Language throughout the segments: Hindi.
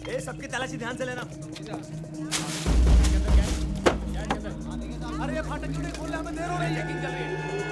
ए सबकी तलाशी ध्यान से लेना। अरे ये फाटक क्यों नहीं खोल रहे, हमें देर हो रही है। चेकिंग चल रही है।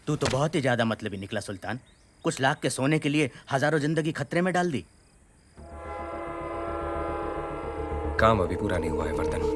तू तो बहुत ही ज्यादा मतलबी निकला सुल्तान। कुछ लाख के सोने के लिए हजारों जिंदगी खतरे में डाल दी। काम अभी पूरा नहीं हुआ है वर्धन।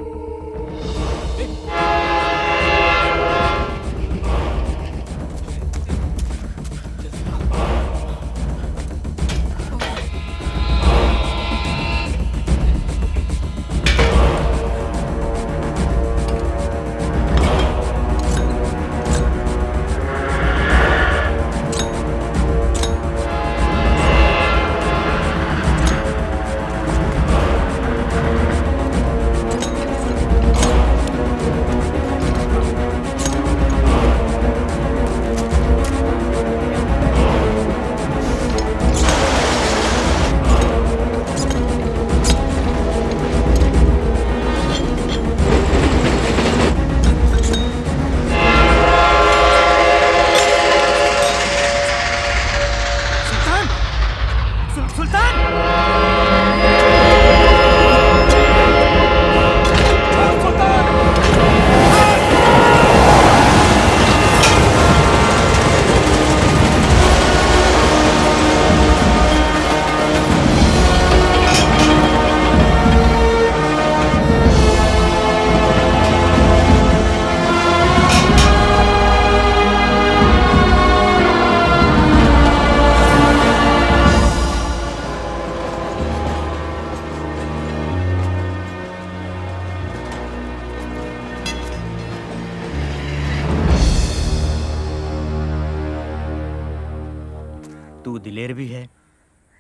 तू दिलेर भी है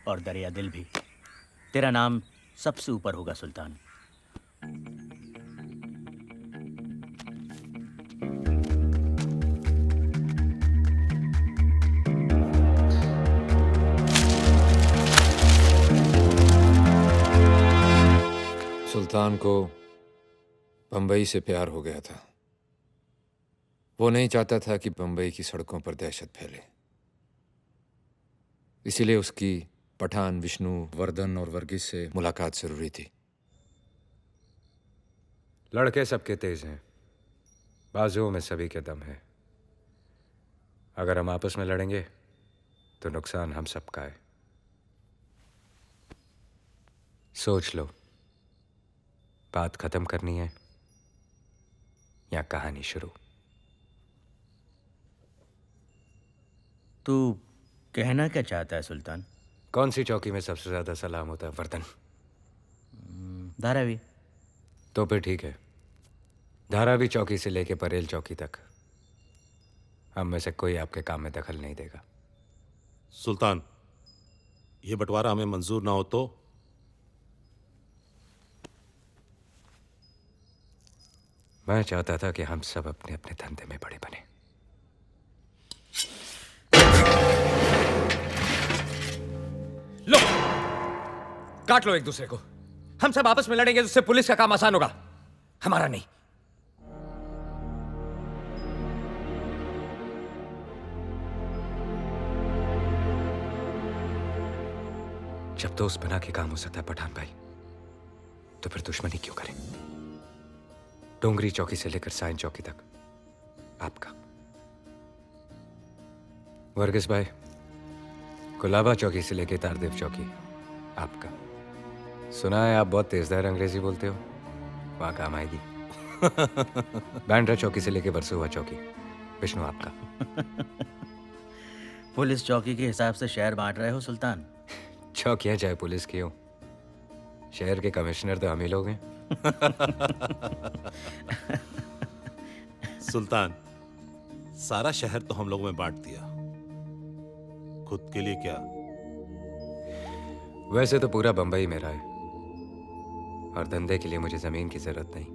और दरिया दिल भी। तेरा नाम सबसे ऊपर होगा सुल्तान। सुल्तान को बंबई से प्यार हो गया था। वो नहीं चाहता था कि बंबई की सड़कों पर दहशत फैले। इसीलिए उसकी पठान, विष्णु, वर्धन और वर्गीस से मुलाकात जरूरी थी। लड़के सबके तेज हैं, बाजुओं में सभी के दम है। अगर हम आपस में लड़ेंगे तो नुकसान हम सबका है। सोच लो, बात खत्म करनी है या कहानी शुरू। तू कहना क्या चाहता है सुल्तान? कौन सी चौकी में सबसे ज्यादा सलाम होता है वर्धन? धारावी। तो फिर ठीक है, धारावी चौकी से लेके परेल चौकी तक हम में से कोई आपके काम में दखल नहीं देगा। सुल्तान, ये बंटवारा हमें मंजूर ना हो तो? मैं चाहता था कि हम सब अपने अपने धंधे में बड़े बने। लो, काट लो एक दूसरे को। हम सब आपस में लड़ेंगे तो उससे पुलिस का काम आसान होगा, हमारा नहीं। जब दोस्त बना के काम हो सकता है पठान भाई, तो फिर दुश्मनी क्यों करें? डोंगरी चौकी से लेकर साइन चौकी तक आपका, वर्गीस भाई कुलाबा चौकी से लेकर तारदेव चौकी आपका। सुना है आप बहुत तेजदार अंग्रेजी बोलते हो, वहां काम आएगी। बैंड्रा चौकी से लेकर बरसुआ चौकी विष्णु आपका। पुलिस चौकी के हिसाब से शहर बांट रहे हो सुल्तान? चौकियां चाहे पुलिस की हो, शहर के कमिश्नर तो हम ही लोग हैं। सुल्तान, सारा शहर तो हम लोगों में बांट दिया, खुद के लिए क्या? वैसे तो पूरा बंबई मेरा है, और धंधे के लिए मुझे जमीन की जरूरत नहीं।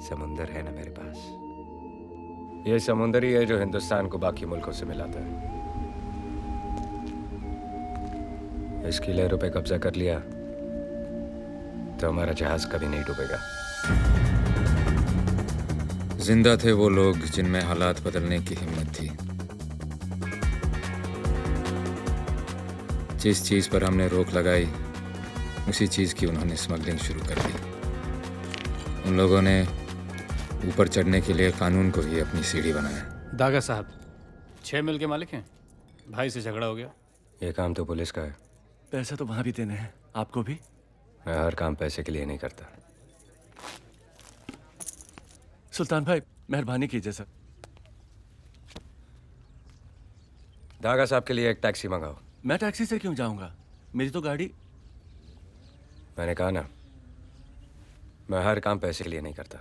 समुंदर है ना मेरे पास। ये समुंदर ही है जो हिंदुस्तान को बाकी मुल्कों से मिलाता है। इसकी लहरों पे कब्जा कर लिया तो हमारा जहाज कभी नहीं डूबेगा। जिंदा थे वो लोग जिनमें हालात बदलने की हिम्मत थी। जिस चीज पर हमने रोक लगाई, उसी चीज की उन्होंने स्मगलिंग शुरू कर दी। उन लोगों ने ऊपर चढ़ने के लिए कानून को ही अपनी सीढ़ी बनाया। दागा साहब 6 मिल के मालिक हैं, भाई से झगड़ा हो गया। ये काम तो पुलिस का है। पैसा तो वहां भी देने हैं, आपको भी। मैं हर काम पैसे के लिए नहीं करता। सुल्तान भाई मेहरबानी कीजिए सर। दागा साहब के लिए एक टैक्सी मंगाओ। मैं टैक्सी से क्यों जाऊंगा, मेरी तो गाड़ी। मैंने कहा ना, मैं हर काम पैसे के लिए नहीं करता।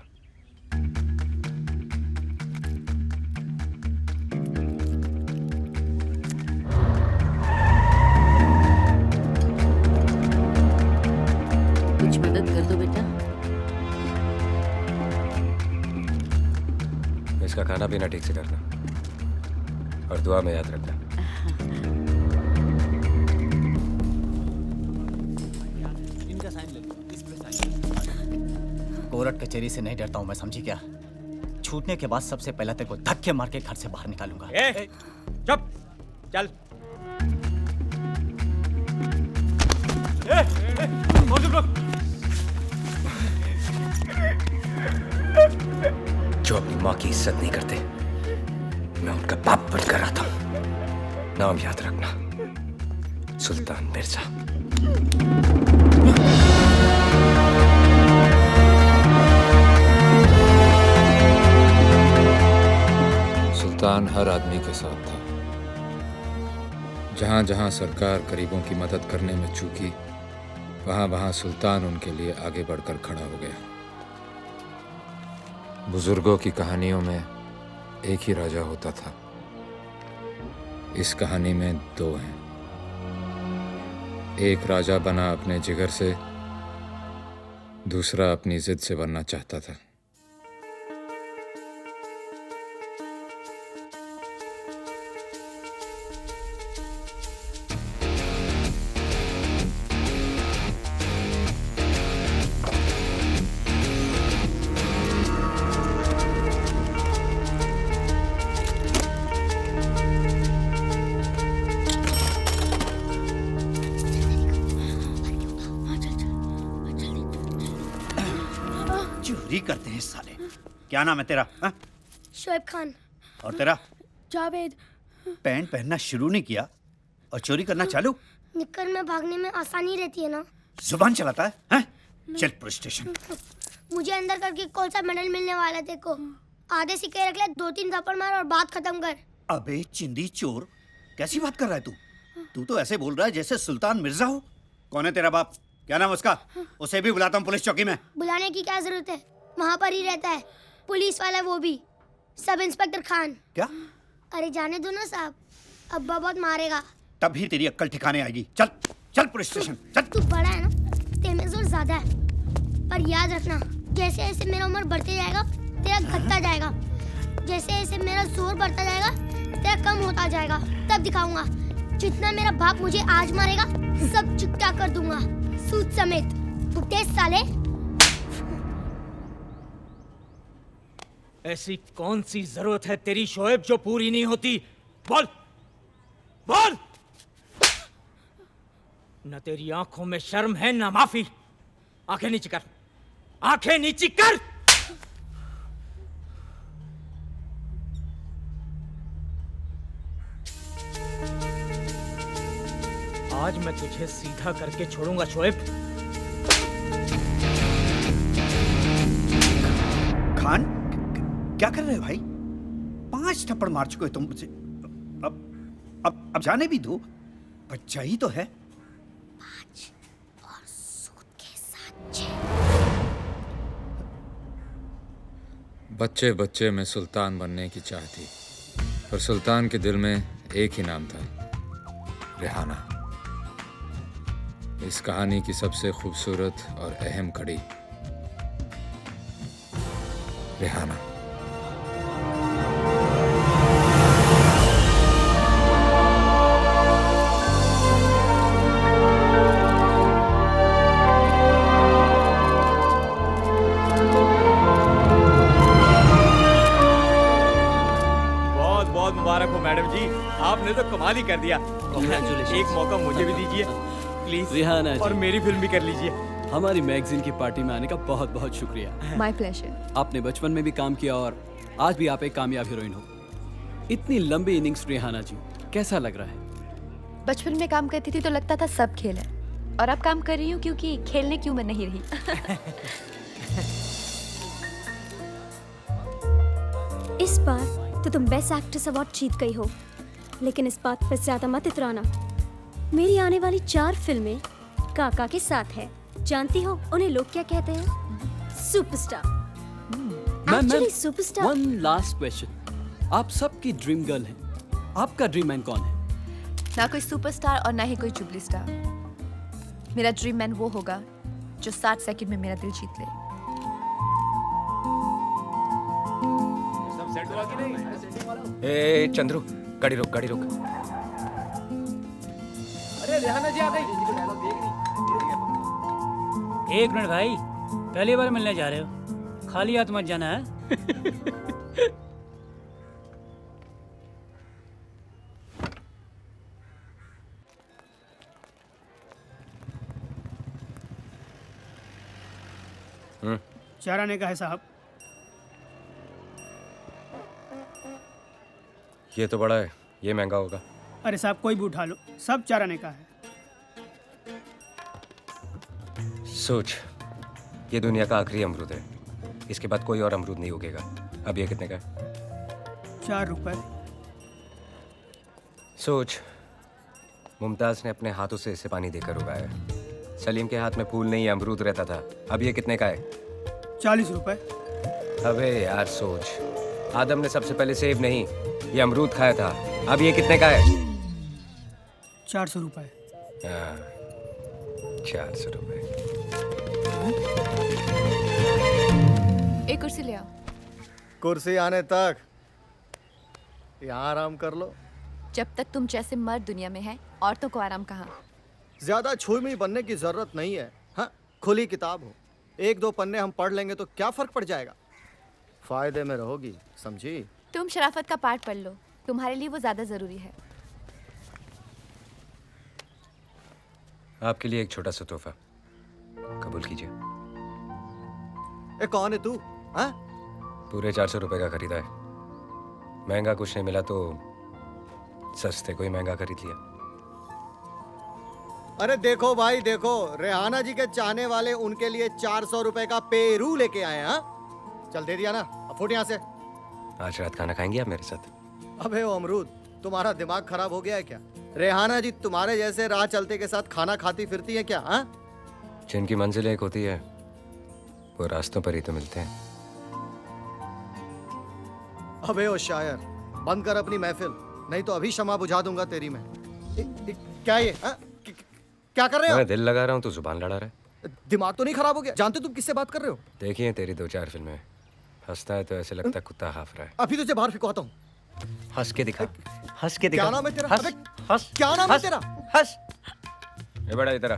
कुछ मदद कर दो बेटा। इसका खाना पीना ठीक से करना, और दुआ में याद रखना। कोर्ट कचहरी से नहीं डरता हूं मैं, समझी क्या? छूटने के बाद सबसे पहले तेरे को धक्के मार के घर से बाहर निकालूंगा। चुप, चल। जो अपनी माँ की इज्जत नहीं करते, मैं उनका बाप बनकर आता हूं। नाम याद रखना, सुल्तान मिर्जा। सुल्तान हर आदमी के साथ था। जहां जहां सरकार गरीबों की मदद करने में चूकी, वहां वहां सुल्तान उनके लिए आगे बढ़कर खड़ा हो गया। बुजुर्गों की कहानियों में एक ही राजा होता था, इस कहानी में 2 हैं। एक राजा बना अपने जिगर से, दूसरा अपनी जिद से बनना चाहता था। चोरी करते हैं साले। क्या नाम है तेरा? शोएब खान। और तेरा? जावेद। पैंट पहनना शुरू नहीं किया और चोरी करना चालू? निक्कर में भागने में आसानी रहती है ना। जुबान चलाता है, हैं? चल पुलिस स्टेशन। मुझे अंदर करके कौन सा मेडल मिलने वाला है तेको? आधे सिक्के रख ले, 2-3 थप्पड़ मार और बात खत्म कर। अबे चिंदी चोर, कैसी बात कर रहा है तू? तू तो ऐसे बोल रहा है जैसे सुल्तान मिर्जा हो। कौन है तेरा बाप? क्या नाम उसका? उसे भी बुलाता हूँ पुलिस चौकी में। बुलाने की क्या जरूरत है, वहाँ पर ही रहता है। पुलिस वाला वो भी, सब इंस्पेक्टर खान। क्या? अरे जाने दो ना साहब, अब्बा बहुत मारेगा। तभी तेरी अक्ल ठिकाने आएगी। चल चल पुलिस स्टेशन चल। तू बड़ा है ना, तेरे में जोर ज्यादा है, पर याद रखना जैसे जैसे मेरा उम्र बढ़ते जाएगा तेरा घटता जाएगा, जैसे जैसे मेरा जोर बढ़ता जाएगा तेरा कम होता जाएगा। तब दिखाऊंगा जितना मेरा बाप मुझे आज मारेगा सब चुकता कर दूंगा, सूद समेत। बुड्ढे साले। ऐसी कौन सी जरूरत है तेरी शोएब जो पूरी नहीं होती? बोल बोल। न तेरी आंखों में शर्म है न माफी। आंखें नीची कर, आंखें नीची कर। आज मैं तुझे सीधा करके छोड़ूंगा शोएब। खान, क्या कर रहे हो भाई? 5 थप्पड़ मार चुके हो तुम मुझे। अब जाने भी दो, बच्चा ही तो है। 5 और सूद के साथ 6। बच्चे बच्चे में सुल्तान बनने की चाह थी, पर सुल्तान के दिल में एक ही नाम था, रेहाना। इस कहानी की सबसे खूबसूरत और अहम कड़ी, रेहाना। बहुत बहुत मुबारक हो मैडम जी, आपने तो कमाल ही कर दिया। एक मौका मुझे भी दीजिए प्लीज, रेहाना जी, और मेरी फिल्म भी कर लीजिए। हमारी मैगजीन की पार्टी में आने का बहुत बहुत शुक्रिया। My pleasure. आपने बचपन में भी काम किया और आज भी आप एक कामयाब हीरोइन हो। इतनी लंबी इनिंग्स रेहाना जी, कैसा लग रहा है? बचपन में काम करती थी तो लगता था सब खेल है, और अब काम कर रही हूँ क्योंकि खेलने की उम्र नहीं रही। इस बार तो तुम बेस्ट एक्ट्रेस अवार्ड जीत गई हो, लेकिन इस बात पर ज्यादा मत इतराना। मेरी आने वाली 4 फिल्में काका के साथ है। जानती हो उन्हें लोग क्या कहते हैं? Superstar. Actually superstar. One last question, आप सबकी ड्रीम गर्ल हैं, आपका ड्रीम मैन कौन है? ना कोई सुपरस्टार और ना ही कोई जुबली स्टार। मेरा ड्रीम मैन वो होगा जो 60 सेकंड में मेरा दिल जीत ले। ए चंद्रू, गाड़ी रोक, गाड़ी रोक। अरे रेहाना जी आ गई। एक मिनट भाई, पहली बार मिलने जा रहे हो, खाली हाथ मत जाना है। चार आने का है साहब। ये तो बड़ा है, ये महंगा होगा। अरे साहब कोई भी उठा लो, सब 4 आने का है। सोच, ये दुनिया का आखिरी अमरूद है, इसके बाद कोई और अमरूद नहीं उगेगा। अब ये कितने का है? 4 रुपए। सोच, मुमताज ने अपने हाथों से इसे पानी देकर उगाया। सलीम के हाथ में फूल नहीं अमरूद रहता था। अब ये कितने का है? 40 रुपए। अबे यार सोच, आदम ने सबसे पहले सेब नहीं, ये अमरूद खाया था। अब ये कितने का है? 400 रुपए। 400 रुपए। एक कुर्सी ले आओ। कुर्सी आने तक यहाँ आराम कर लो। जब तक तुम जैसे मर्द दुनिया में है, औरतों को आराम कहाँ? ज्यादा छुई बनने की जरूरत नहीं है। हाँ, खुली किताब हो, 1-2 पन्ने हम पढ़ लेंगे तो क्या फर्क पड़ जाएगा। फायदे में रहोगी, समझी? तुम शराफत का पाठ पढ़ लो, तुम्हारे लिए वो ज्यादा जरूरी है। आपके लिए एक छोटा सा तोहफा, कबूल कीजिए। कौन है तू? हाँ? पूरे 400 रुपए का खरीदा है। महंगा कुछ नहीं मिला तो सस्ते को ही महंगा खरीद लिया। अरे देखो भाई देखो, रेहाना जी के चाहने वाले उनके लिए 400 रुपए का पेरू लेके आए। हाँ, चल दे दिया ना, अब फुट यहाँ से। आज रात खाना खाएंगे आप मेरे साथ? अबे ओ अमरूद, तुम्हारा दिमाग खराब हो गया है क्या? रेहाना जी तुम्हारे जैसे राह चलते के साथ खाना खाती फिरती है क्या? हाँ, जिनकी मंजिल एक होती है वो रास्तों पर ही तो मिलते हैं। अबे ओ शायर, बंद कर अपनी महफिल, नहीं तो अभी शमा बुझा दूंगा तेरी मैं। क्या ये? हाँ? क्या कर रहे हो? मैं दिल लगा रहा हूँ तो जुबान लड़ा रहा है। दिमाग तो नहीं खराब हो गया? जानते तुम किससे बात कर रहे हो? देखिए तेरी 2-4 फिल्में, हंसता है तो ऐसे लगता है कुत्ता हाफ रहा है। अभी तुझे बाहर फिकवाता हूँ। हंस के दिखा, हंस के दिखा। क्या नाम है तेरा? हंस, अबे, हंस, क्या नाम है हंस, तेरा? हंस। ये बड़ा इधर आ।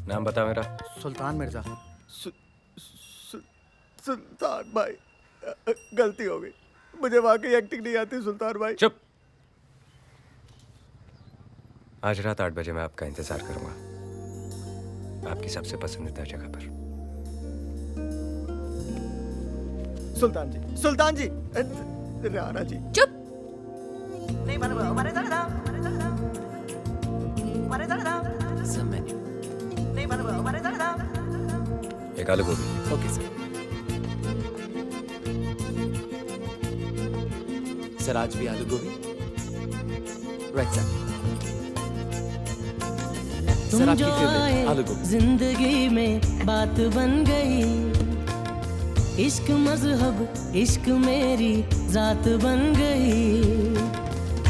नाम बता मेरा। सुल्तान मिर्जा। सुल्तान भाई, गलती हो गई। मुझे वाकई एक्टिंग नहीं आती सुल्तान भाई। चुप। आज रात 8 बजे मैं आपका इंतजार करूंगा, आपकी सबसे पसंदीदा जगह पर। सुल्तान जी, सुल्तान जी, राणा जी। चुप। एक आलू गोभी। Okay sir. सर आज भी आलू गोभी। Right sir. सर आपकी फेवरेट आलू गोभी। जिंदगी में बात बन गई, इश्क मजहब इश्क मेरी जात बन गई।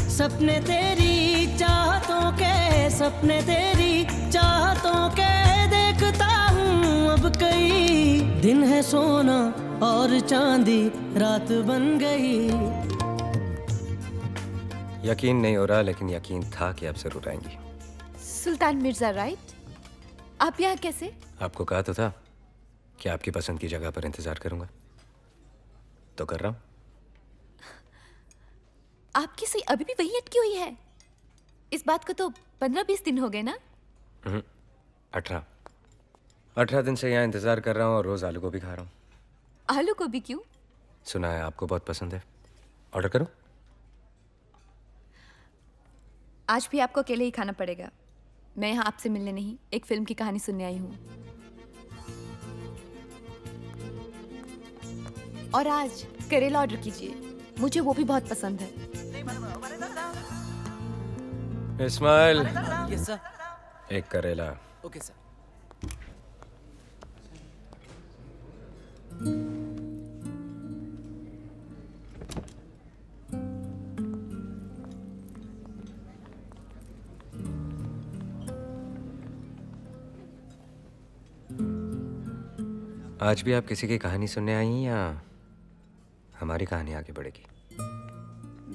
सपने तेरी चाहतों के, सपने तेरी चाहतों के देखता हूँ अब कई। दिन है सोना और चांदी रात बन गई। यकीन नहीं हो रहा, लेकिन यकीन था कि आप जरूर आएंगी। सुल्तान मिर्जा राइट? आप यहाँ कैसे? आपको कहा तो था कि आपकी पसंद की जगह पर इंतजार करूंगा, तो कर रहा हूं। आपकी सुई अभी भी वही अटकी हुई है? इस बात को तो 15-20 दिन हो गए ना? 18 दिन से यहाँ इंतजार कर रहा हूँ और रोज आलू गोभी खा रहा हूँ। आलू गोभी क्यों? सुना है आपको बहुत पसंद है। ऑर्डर करूँ? आज भी आपको अकेले ही खाना पड़ेगा। मैं यहाँ आपसे मिलने नहीं, एक फिल्म की कहानी सुनने आई हूँ। और आज करेला ऑर्डर कीजिए, मुझे वो भी बहुत पसंद है। इस्माइल। Yes sir. एक करेला। Okay sir. आज भी आप किसी की कहानी सुनने आई हैं या हमारी कहानी आगे बढ़ेगी?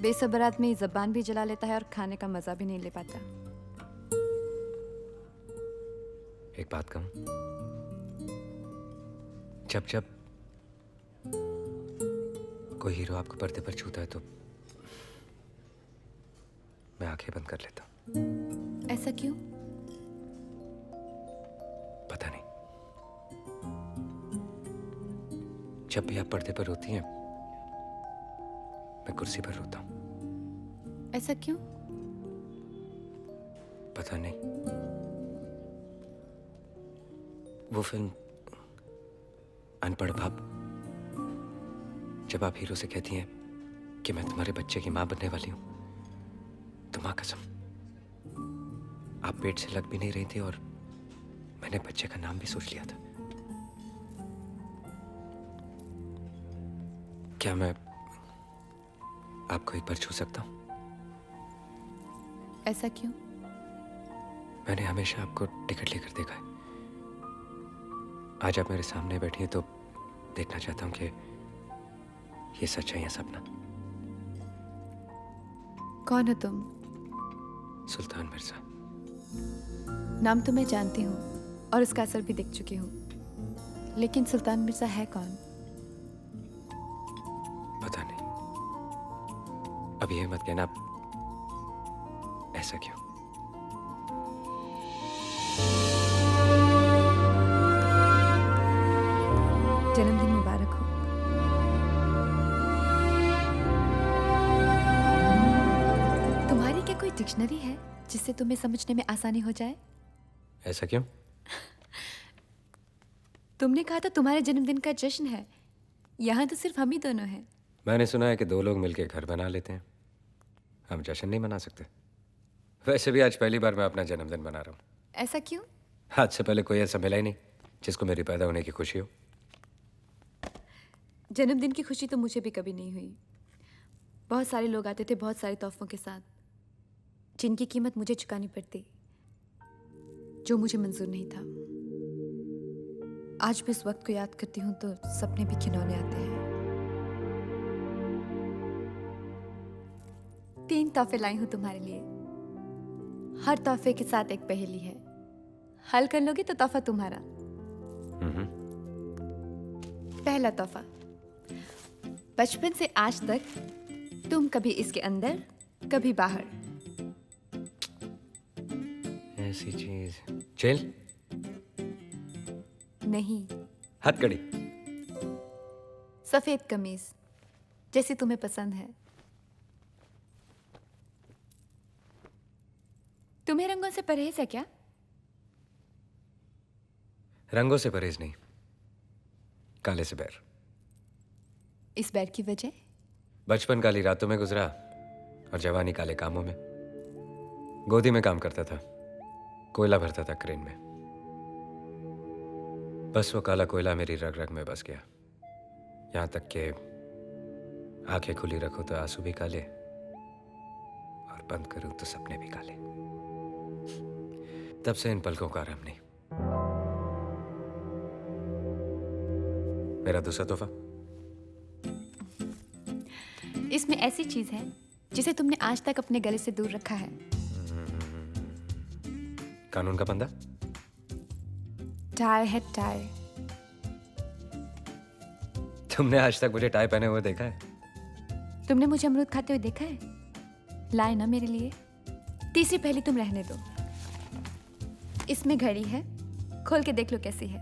बेसब्र आदमी जबान भी जला लेता है और खाने का मजा भी नहीं ले पाता। एक बात कहूं, जब जब कोई हीरो आपको पर्दे पर छूता है तो मैं आंखें बंद कर लेता हूं। ऐसा क्यों? पता नहीं, जब भी आप पर्दे पर होती हैं मैं कुर्सी पर रोता हूं। ऐसा क्यों? पता नहीं। वो फिल्म अनपढ़ बाप, जब आप हीरो से कहती हैं कि मैं तुम्हारे बच्चे की मां बनने वाली हूं, तो मां कसम आप पेट से लग भी नहीं रही थी और मैंने बच्चे का नाम भी सोच लिया था। क्या मैं आपको एक बार छू सकता हूं? ऐसा क्यों? मैंने हमेशा आपको टिकट लेकर देखा है। आज आप मेरे सामने बैठी हैं तो देखना चाहता हूं कि ये सच है या सपना। कौन हो तुम? सुल्तान मिर्जा। नाम तो मैं जानती हूँ और उसका असर भी देख चुकी हूँ, लेकिन सुल्तान मिर्जा है कौन? पता नहीं। अब ये मत कहना ऐसा क्यों। जन्मदिन मुबारक हो। तुम्हारी क्या कोई डिक्शनरी है जिससे तुम्हें समझने में आसानी हो जाए? ऐसा क्यों? तुमने कहा था तुम्हारे जन्मदिन का जश्न है, यहाँ तो सिर्फ हम ही दोनों हैं। मैंने सुना है कि 2 लोग मिलकर घर बना लेते हैं, हम जश्न नहीं मना सकते। वैसे भी आज पहली बार मैं अपना जन्मदिन मना रहा हूँ। ऐसा क्यों? आज से पहले कोई ऐसा मिला ही नहीं जिसको मेरी पैदा होने की खुशी हो। जन्मदिन की खुशी तो मुझे भी कभी नहीं हुई। बहुत सारे लोग आते थे बहुत सारे तोहफों के साथ, जिनकी कीमत मुझे चुकानी पड़ती। जो मुझे मंजूर नहीं था। आज भी इस वक्त को याद करती हूँ तो सपने भी खिलौने आते हैं। 3 तोहफे लाई हूँ तुम्हारे लिए। हर तोहफे के साथ एक पहेली है। हल कर लोगे तो तोहफा तुम्हारा। पहला तोहफा, बचपन से आज तक तुम कभी इसके अंदर कभी बाहर। ऐसी चीज जेल नहीं, हथकड़ी। सफेद कमीज जैसी तुम्हें पसंद है। तुम्हें रंगों से परहेज है क्या? रंगों से परहेज नहीं, काले से बैर। इस बैर की वजह? बचपन काली रातों में गुजरा और जवानी काले कामों में। गोदी में काम करता था, कोयला भरता था क्रेन में। बस वो काला कोयला मेरी रग रग में बस गया। यहां तक कि आंखें खुली रखो तो आंसू भी काले और बंद करूं तो सपने भी काले। तब से इन पलकों का आराम नहीं। मेरा दूसरा तोहफा, इसमें ऐसी चीज है जिसे तुमने आज तक अपने गले से दूर रखा है। कानून का बंदा। टाई है टाई। तुमने आज तक मुझे टाई पहने हुए देखा है? तुमने मुझे अमरूद खाते हुए देखा है? लाए ना मेरे लिए। तीसरी पहली तुम रहने दो। इसमें घड़ी है, खोल के देख लो कैसी है।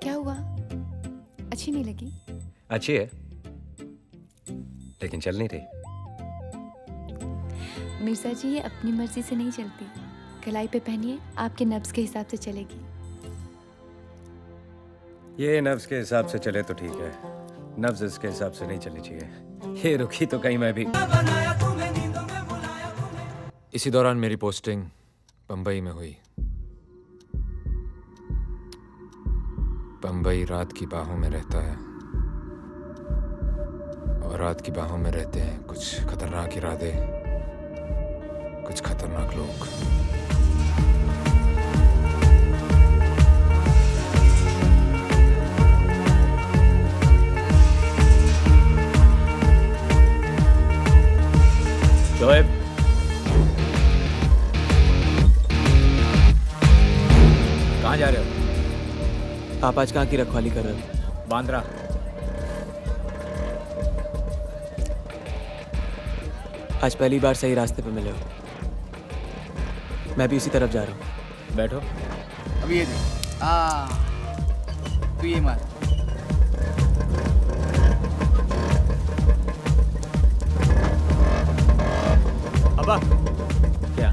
क्या हुआ? अच्छी नहीं लगी? अच्छी है लेकिन चल नहीं रही। मिर्जा जी, ये अपनी मर्जी से नहीं चलती। कलाई पे पहनिए, आपके नब्ज के हिसाब से चलेगी। ये नब्ज के हिसाब से चले तो ठीक है, नब्ज इसके हिसाब से नहीं चलनी चाहिए। ये रुकी तो कहीं मैं भी। इसी दौरान मेरी पोस्टिंग बंबई में हुई। बंबई रात की बाहों में रहता है और रात की बाहों में रहते हैं कुछ खतरनाक इरादे, कुछ खतरनाक लोग। शोएब, कहाँ जा रहे हो? आप आज कहाँ की रखवाली कर रहे हो? बांद्रा। आज पहली बार सही रास्ते पे मिले हो। मैं भी उसी तरफ जा रहा हूँ। बैठो। अभी ये देख। तू ये मार। अब्बा, क्या?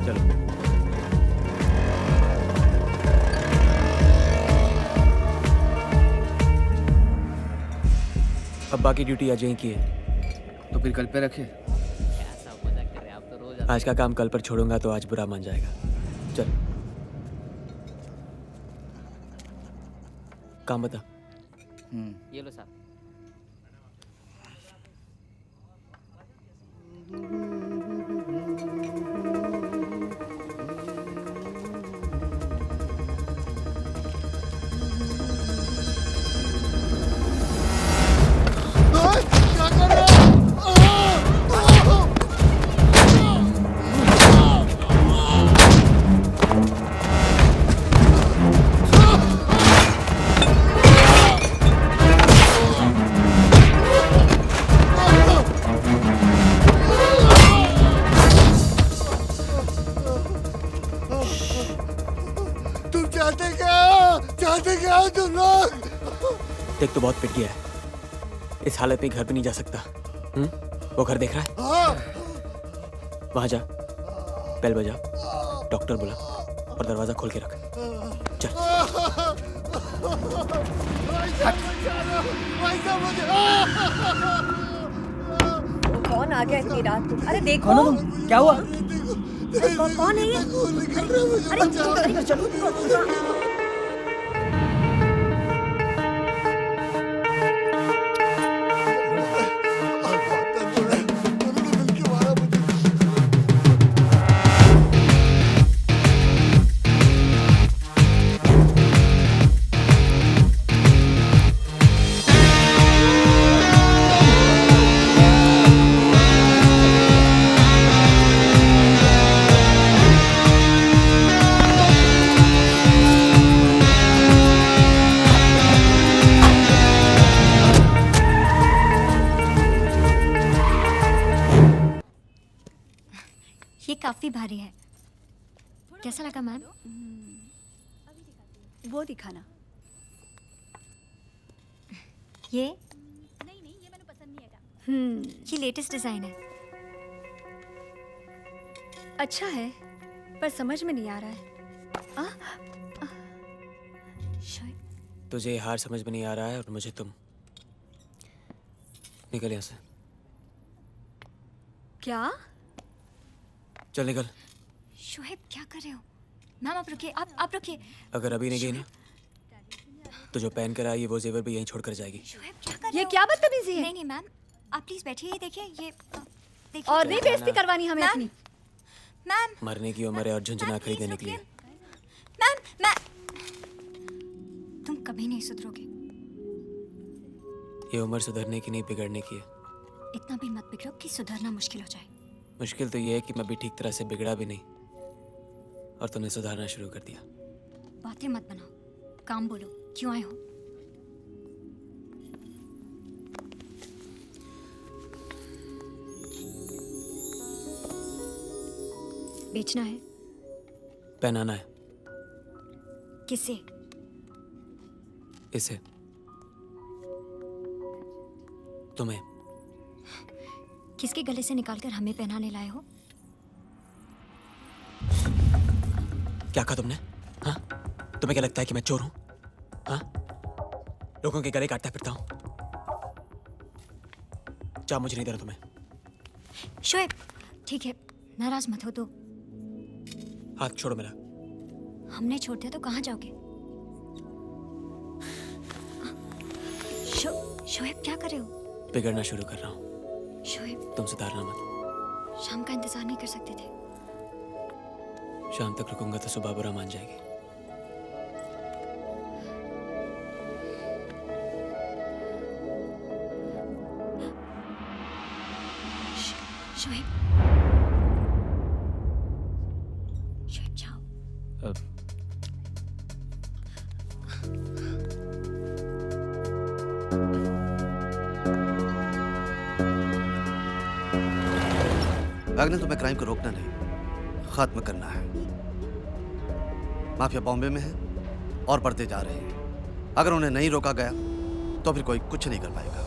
चलो। अब्बा की ड्यूटी आज यहीं की है। तो फिर कल पे रखे। आज का काम कल पर छोड़ूंगा तो आज बुरा मान जाएगा। चल, काम बता। ये लो साहब। देख तो बहुत पिट गया है। इस हालत में घर पे नहीं जा सकता। वो घर देख रहा है? वहां जा, बेल बजा, डॉक्टर बुला और दरवाजा खोल के रख। चल। कौन आ गया इतनी रात को? अरे देखो। कौन हो तुम? क्या हुआ? अरे कौन है ये? अरे चलो। काफी भारी है। कैसा लगा मैम? वो दिखाना। ये ये लेटेस्ट डिजाइन है। अच्छा है पर समझ में नहीं आ रहा है। तुझे ये हार समझ में नहीं आ रहा है और मुझे तुम। निकल यहाँ से। क्या? चल निकल। शोएब क्या कर रहे हो? मैम आप रुकिए, आप रुकिए। अगर अभी नहीं गई ना तो जो पहन कर आई वो जेवर भी यहीं छोड़ कर जाएगी। शोएब क्या कर रहे ये हो? क्या बदतमीजी है? नहीं नहीं मैम, आप प्लीज बैठिए। ये देखिए, ये देखिए। और नहीं बेइज्जती करवानी हमें अपनी। मैम मरने की उम्र है और झुंझुना खरीदने के लिए। मैम तुम कभी नहीं सुधरोगे। ये उम्र सुधरने की नहीं बिगड़ने की है। इतना भी मत बिगड़ो कि सुधरना मुश्किल हो जाए। मुश्किल तो ये है कि मैं भी ठीक तरह से बिगड़ा भी नहीं और तुमने सुधारना शुरू कर दिया। बातें मत बनाओ, काम बोलो। क्यों आए हो? बेचना है? पहनाना है। किसे? इसे। तुम्हें। किसके गले से निकालकर हमें पहनाने लाए हो? क्या कहा तुमने? हाँ? तुम्हें क्या लगता है कि मैं चोर हूं? हाँ? लोगों के गले काटता फिरता हूं? जा, मुझे नहीं देना तुम्हें। शोएब ठीक है, नाराज मत हो तो। हाथ छोड़ो मेरा। हमने छोड़ दिया तो कहाँ जाओगे? शोएब क्या कर रहे हो? बिगड़ना शुरू कर रहा हूं। शोएब तुम सुधारना मत। शाम का इंतजार नहीं कर सकते थे? शाम तक रुकूंगा तो सुबह बुरा मान जाएगी। शोएब जाओ। वैगनर, तुम्हें क्राइम को रोकना नहीं, खत्म करना है। माफिया बॉम्बे में है और बढ़ते जा रहे हैं। अगर उन्हें नहीं रोका गया तो फिर कोई कुछ नहीं कर पाएगा।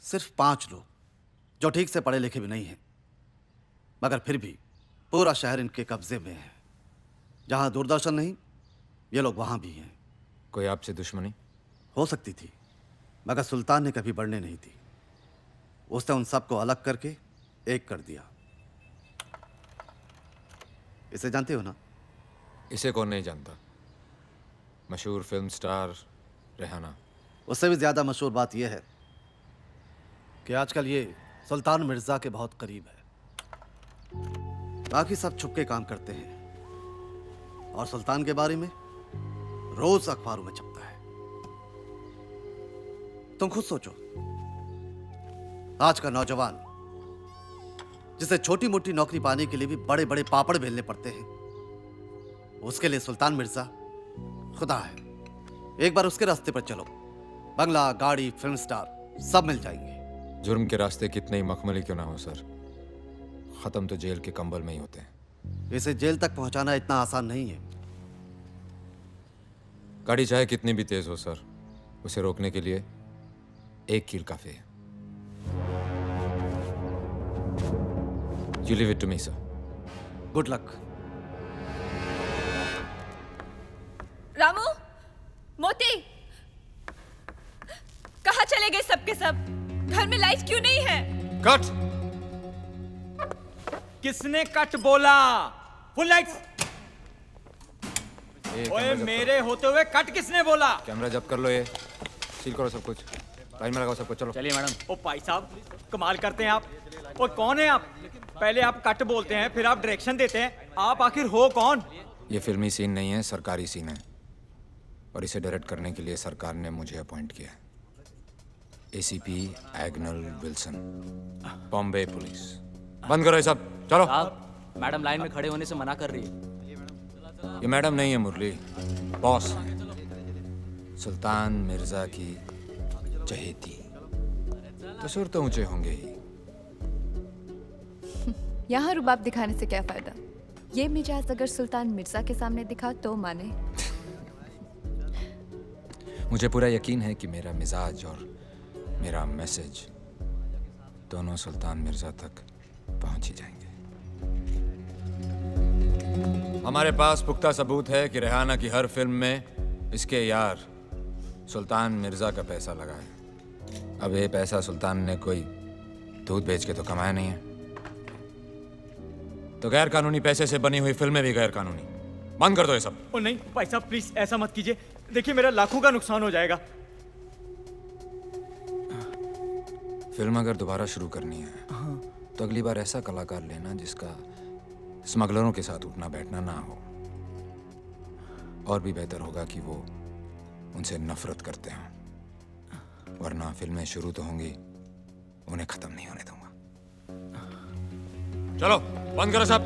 सिर्फ 5 लोग जो ठीक से पढ़े लिखे भी नहीं हैं, मगर फिर भी पूरा शहर इनके कब्जे में है। जहां दूरदर्शन नहीं, ये लोग वहां भी हैं। कोई आपसे दुश्मनी? हो सकती थी, मगर सुल्तान ने कभी बढ़ने नहीं दी। उसने उन सबको अलग करके एक कर दिया। इसे जानते हो ना? इसे कौन नहीं जानता? मशहूर फिल्म स्टार रेहाना। उससे भी ज्यादा मशहूर बात यह है कि आजकल ये सुल्तान मिर्जा के बहुत करीब है। बाकी सब छुपके काम करते हैं और सुल्तान के बारे में रोज अखबारों में छपता है। तुम खुद सोचो, आज का नौजवान जिसे छोटी मोटी नौकरी पाने के लिए भी बड़े बड़े पापड़ बेलने पड़ते हैं, उसके लिए सुल्तान मिर्जा खुदा है। एक बार उसके रास्ते पर चलो, बंगला, गाड़ी, फिल्म स्टार सब मिल जाएंगे। जुर्म के रास्ते कितने ही मखमली क्यों ना हो सर, खत्म तो जेल के कंबल में ही होते हैं। इसे जेल तक पहुंचाना इतना आसान नहीं है। गाड़ी चाहे कितनी भी तेज हो सर, उसे रोकने के लिए एक कील काफी है। You leave it to me, sir. Good luck. Ramu, मोती, कहाँ चले गए सबके सब? घर में लाइट क्यों नहीं है? कट! किसने कट बोला? Full lights. ओए मेरे होते हुए कट किसने बोला? कैमरा जब्त कर लो, ये सील करो सब कुछ, लाइन में लगाओ सबको। चलो चलिए मैडम। ओ भाई साहब कमाल करते हैं आप। ओ कौन है आप? पहले आप कट बोलते हैं, फिर आप डायरेक्शन देते हैं। आप आखिर हो कौन? ये फिल्मी सीन नहीं है, सरकारी सीन है, और इसे डायरेक्ट करने के लिए सरकार ने मुझे अपॉइंट किया है। ACP Agnel Wilson, Bombay police. बंद करो ये सब, चलो। मैडम लाइन में खड़े होने से मना कर रही है। ये मैडम नहीं है मुरली, बॉस है। सुल्तान मिर्जा की चहेती, तो सुर तो ऊंचे होंगे ही। यहाँ रुबाब दिखाने से क्या फायदा? ये मिजाज अगर सुल्तान मिर्जा के सामने दिखा तो माने। मुझे पूरा यकीन है कि मेरा मिजाज और मेरा मैसेज दोनों सुल्तान मिर्जा तक पहुंच ही जाएंगे। हमारे पास पुख्ता सबूत है कि रेहाना की हर फिल्म में इसके यार सुल्तान मिर्जा का पैसा लगा है। अब ये पैसा सुल्तान ने कोई दूध बेच के तो कमाया नहीं है, तो गैर कानूनी पैसे से बनी हुई फिल्में भी गैर कानूनी। बंद कर दो ये सब। ओ नहीं भाई साहब, प्लीज ऐसा मत कीजिए। देखिए मेरा लाखों का नुकसान हो जाएगा। फिल्म अगर दोबारा शुरू करनी है तो अगली बार ऐसा कलाकार लेना जिसका स्मगलरों के साथ उठना बैठना ना हो। और भी बेहतर होगा कि वो उनसे नफरत करते हों, वरना फिल्में शुरू तो होंगी, उन्हें खत्म नहीं होने दूंगा। चलो बंद करो सब।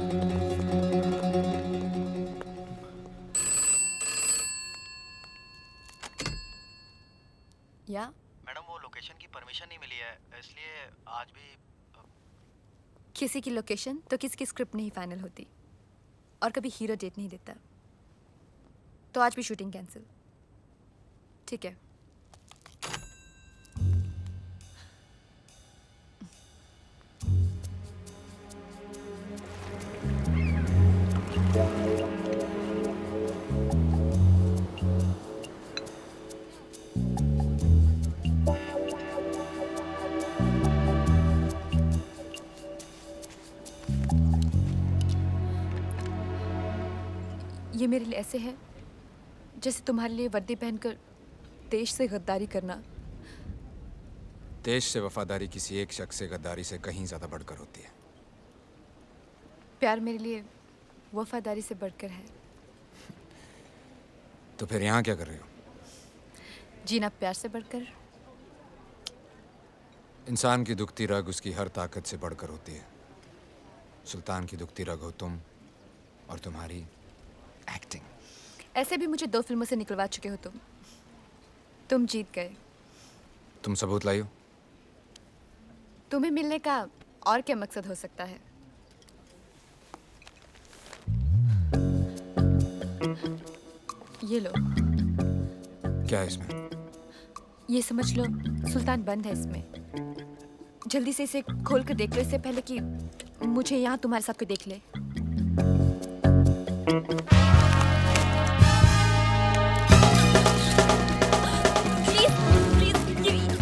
या मैडम वो लोकेशन की परमिशन नहीं मिली है, इसलिए आज भी किसी की लोकेशन तो किसी की स्क्रिप्ट नहीं फाइनल होती, और कभी हीरो डेट नहीं देता। तो आज भी शूटिंग कैंसिल। ठीक है। ये मेरे लिए ऐसे है जैसे तुम्हारे लिए वर्दी पहनकर देश से गद्दारी करना। देश से वफादारी किसी एक शख्स से गद्दारी से कहीं ज्यादा बढ़कर होती है। प्यार मेरे लिए वफादारी से बढ़कर है। तो फिर यहाँ क्या कर रहे हो? जीना प्यार से बढ़कर। इंसान की दुखती रग उसकी हर ताकत से बढ़कर होती है। सुल्तान की दुखती रग हो तुम और तुम्हारी एक्टिंग। ऐसे भी मुझे 2 फिल्मों से निकलवा चुके हो तुम जीत गए। तुम सबूत लाई हो? तुम्हें मिलने का और क्या मकसद हो सकता है? ये लो। क्या है इसमें? ये समझ लो सुल्तान बंद है इसमें। जल्दी से इसे खोल कर देख लो, इससे पहले कि मुझे यहाँ तुम्हारे साथ कोई देख ले।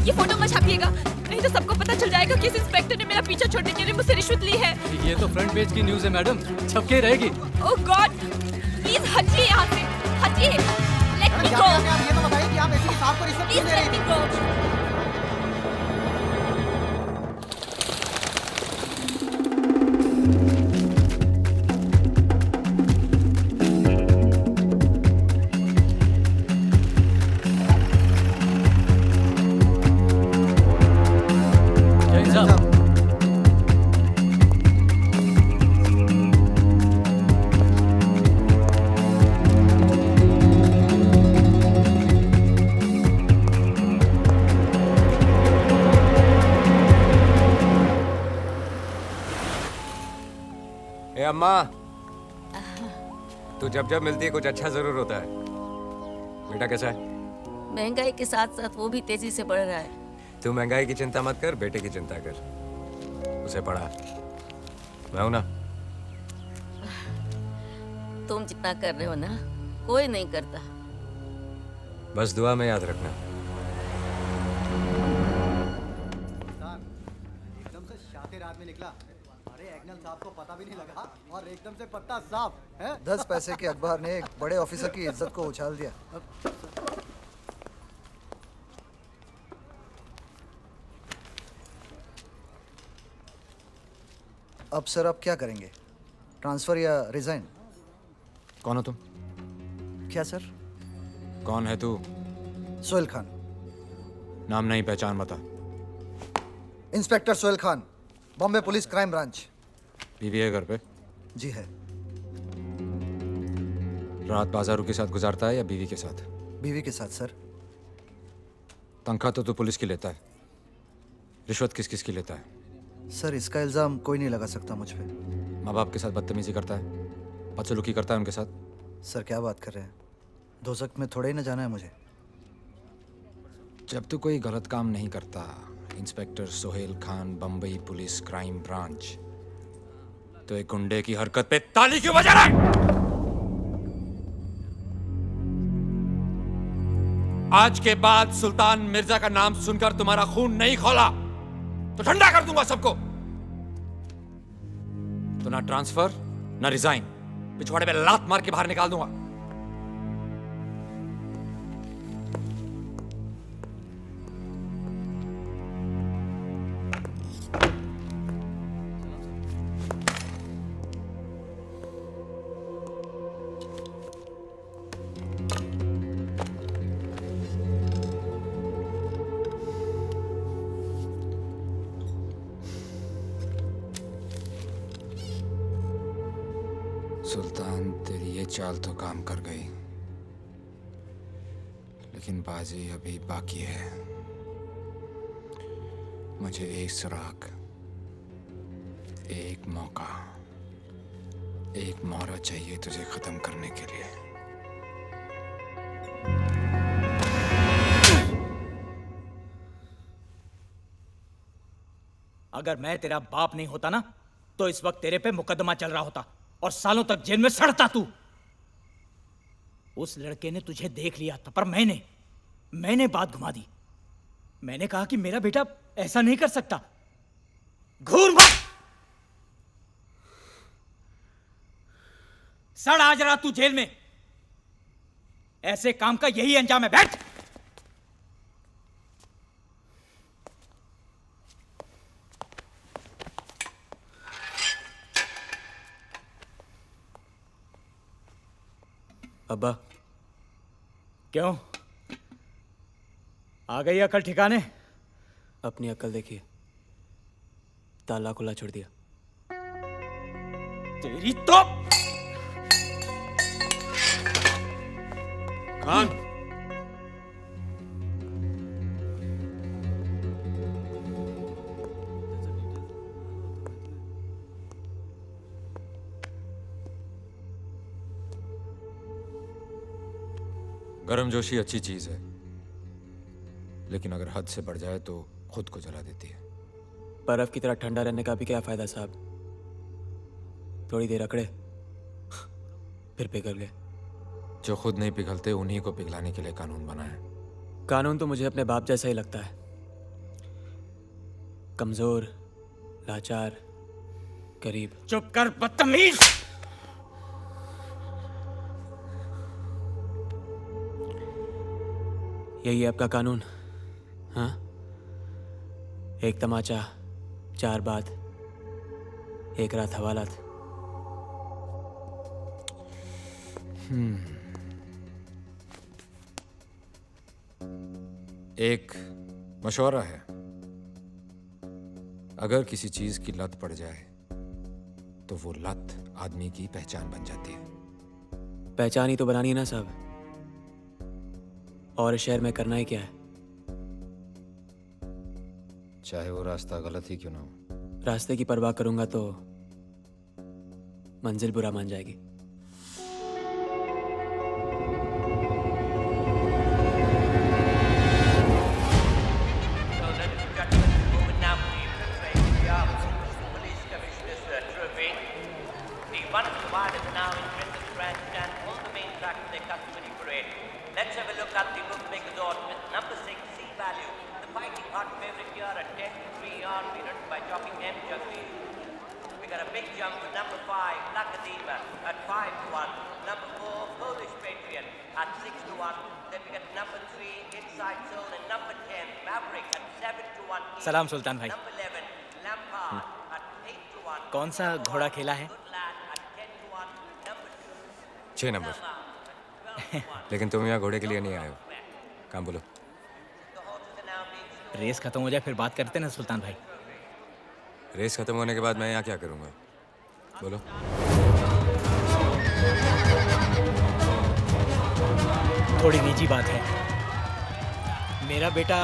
ये फोटो मत छापिएगा, नहीं तो सबको पता चल जाएगा कि इस इंस्पेक्टर ने मेरा पीछा छोड़ने के लिए मुझसे रिश्वत ली है। ये तो फ्रंट पेज की न्यूज़ है मैडम, छपके रहेगी। ओह गॉड, प्लीज हटिए यहाँ से, हटिए। लेट मी गो। ये तो बताइए कि आप ऐसी साहब को रिश्वत क्यों दे रहे हैं? अम्मा, तू जब जब मिलती है कुछ अच्छा जरूर होता है। बेटा कैसा है? महंगाई के साथ साथ वो भी तेजी से बढ़ रहा है। तू महंगाई की चिंता मत कर, बेटे की चिंता कर। उसे पढ़ा, मैं हूं ना। तुम जितना कर रहे हो ना कोई नहीं करता। बस दुआ में याद रखना। एकदम से शातिर आदमी निकला। अरे एग्नल साहब को पता भी नहीं लगा और एकदम से पत्ता साफ है। 10 पैसे के अखबार ने एक बड़े ऑफिसर की इज्जत को उछाल दिया। अब सर आप क्या करेंगे? ट्रांसफर या रिजाइन? कौन हो तुम? क्या सर? कौन है तू? सोहेल खान। नाम नहीं, पहचान बता। Inspector Sohail Khan, Bombay police crime branch. बीवी है घर पे? जी है। रात बाजारू के साथ गुजारता है या बीवी के साथ? बीवी के साथ सर। तनख्वाह तो तू पुलिस की लेता है, रिश्वत किस किस की लेता है? सर इसका इल्जाम कोई नहीं लगा सकता मुझ पे। माँ बाप के साथ बदतमीजी करता है, बदसलूकी करता है उनके साथ। सर क्या बात कर रहे हैं? दोजख में थोड़ा ही ना जाना है मुझे। जब तू कोई गलत काम नहीं करता, inspector Sohail Khan, Bombay police crime branch, तो एक गुंडे की हरकत पे ताली क्यों बजा रहा है? आज के बाद सुल्तान मिर्जा का नाम सुनकर तुम्हारा खून नहीं खौला तो ठंडा कर दूंगा सबको। तो ना ट्रांसफर ना रिजाइन, पिछवाड़े पे लात मार के बाहर निकाल दूंगा। सुल्तान, तेरी ये चाल तो काम कर गई, लेकिन बाजी अभी बाकी है। मुझे एक सुराग, एक मौका, एक मोहरा चाहिए तुझे खत्म करने के लिए। अगर मैं तेरा बाप नहीं होता ना, तो इस वक्त तेरे पे मुकदमा चल रहा होता और सालों तक जेल में सड़ता तू। उस लड़के ने तुझे देख लिया था, पर मैंने बात घुमा दी। मैंने कहा कि मेरा बेटा ऐसा नहीं कर सकता। घूर मत, सड़ आज रहा तू जेल में। ऐसे काम का यही अंजाम है। बैठ। अब्बा, क्यों? आ गई अकल ठिकाने? अपनी अकल देखिए, ताला खुला छोड़ दिया। तेरी तो खान, गर्मजोशी अच्छी चीज है, लेकिन अगर हद से बढ़ जाए तो खुद को जला देती है। बर्फ की तरह ठंडा रहने का भी क्या फायदा साहब? थोड़ी देर अकड़े फिर पिघल गए। जो खुद नहीं पिघलते उन्हीं को पिघलाने के लिए कानून बना है। कानून तो मुझे अपने बाप जैसा ही लगता है, कमजोर, लाचार, गरीब। चुप कर बदतमीज। यही है आपका कानून? हाँ, एक तमाचा, 4 बात, 1 रात हवालात। एक मशवरा है, अगर किसी चीज की लत पड़ जाए तो वो लत आदमी की पहचान बन जाती है। पहचान ही तो बनानी है ना साहब, और इस शहर में करना ही क्या है? चाहे वो रास्ता गलत ही क्यों ना हो। रास्ते की परवाह करूंगा तो मंजिल बुरा मान जाएगी। Let's have a look at the bookmaker's odds with number 6, C value. The fighting hot favorite here at 10-3 on, beaten by jockey M. Jagdi. We got a big jump with number 5, Lakadima at 5-1. Number 4, Polish Patriot at 6-1. Then we got number 3, Inside Zone, and number 10, Maverick at 7-1. सलाम सुल्तान भाई। Number 11, Lampard at 8-1. कौन सा घोड़ा खेला है? 6 नंबर। लेकिन तुम यहाँ घोड़े के लिए नहीं आए हो। काम बोलो। रेस खत्म हो जाए फिर बात करते ना सुल्तान भाई। रेस खत्म होने के बाद मैं यहाँ क्या करूँगा? बोलो। थोड़ी निजी बात है। मेरा बेटा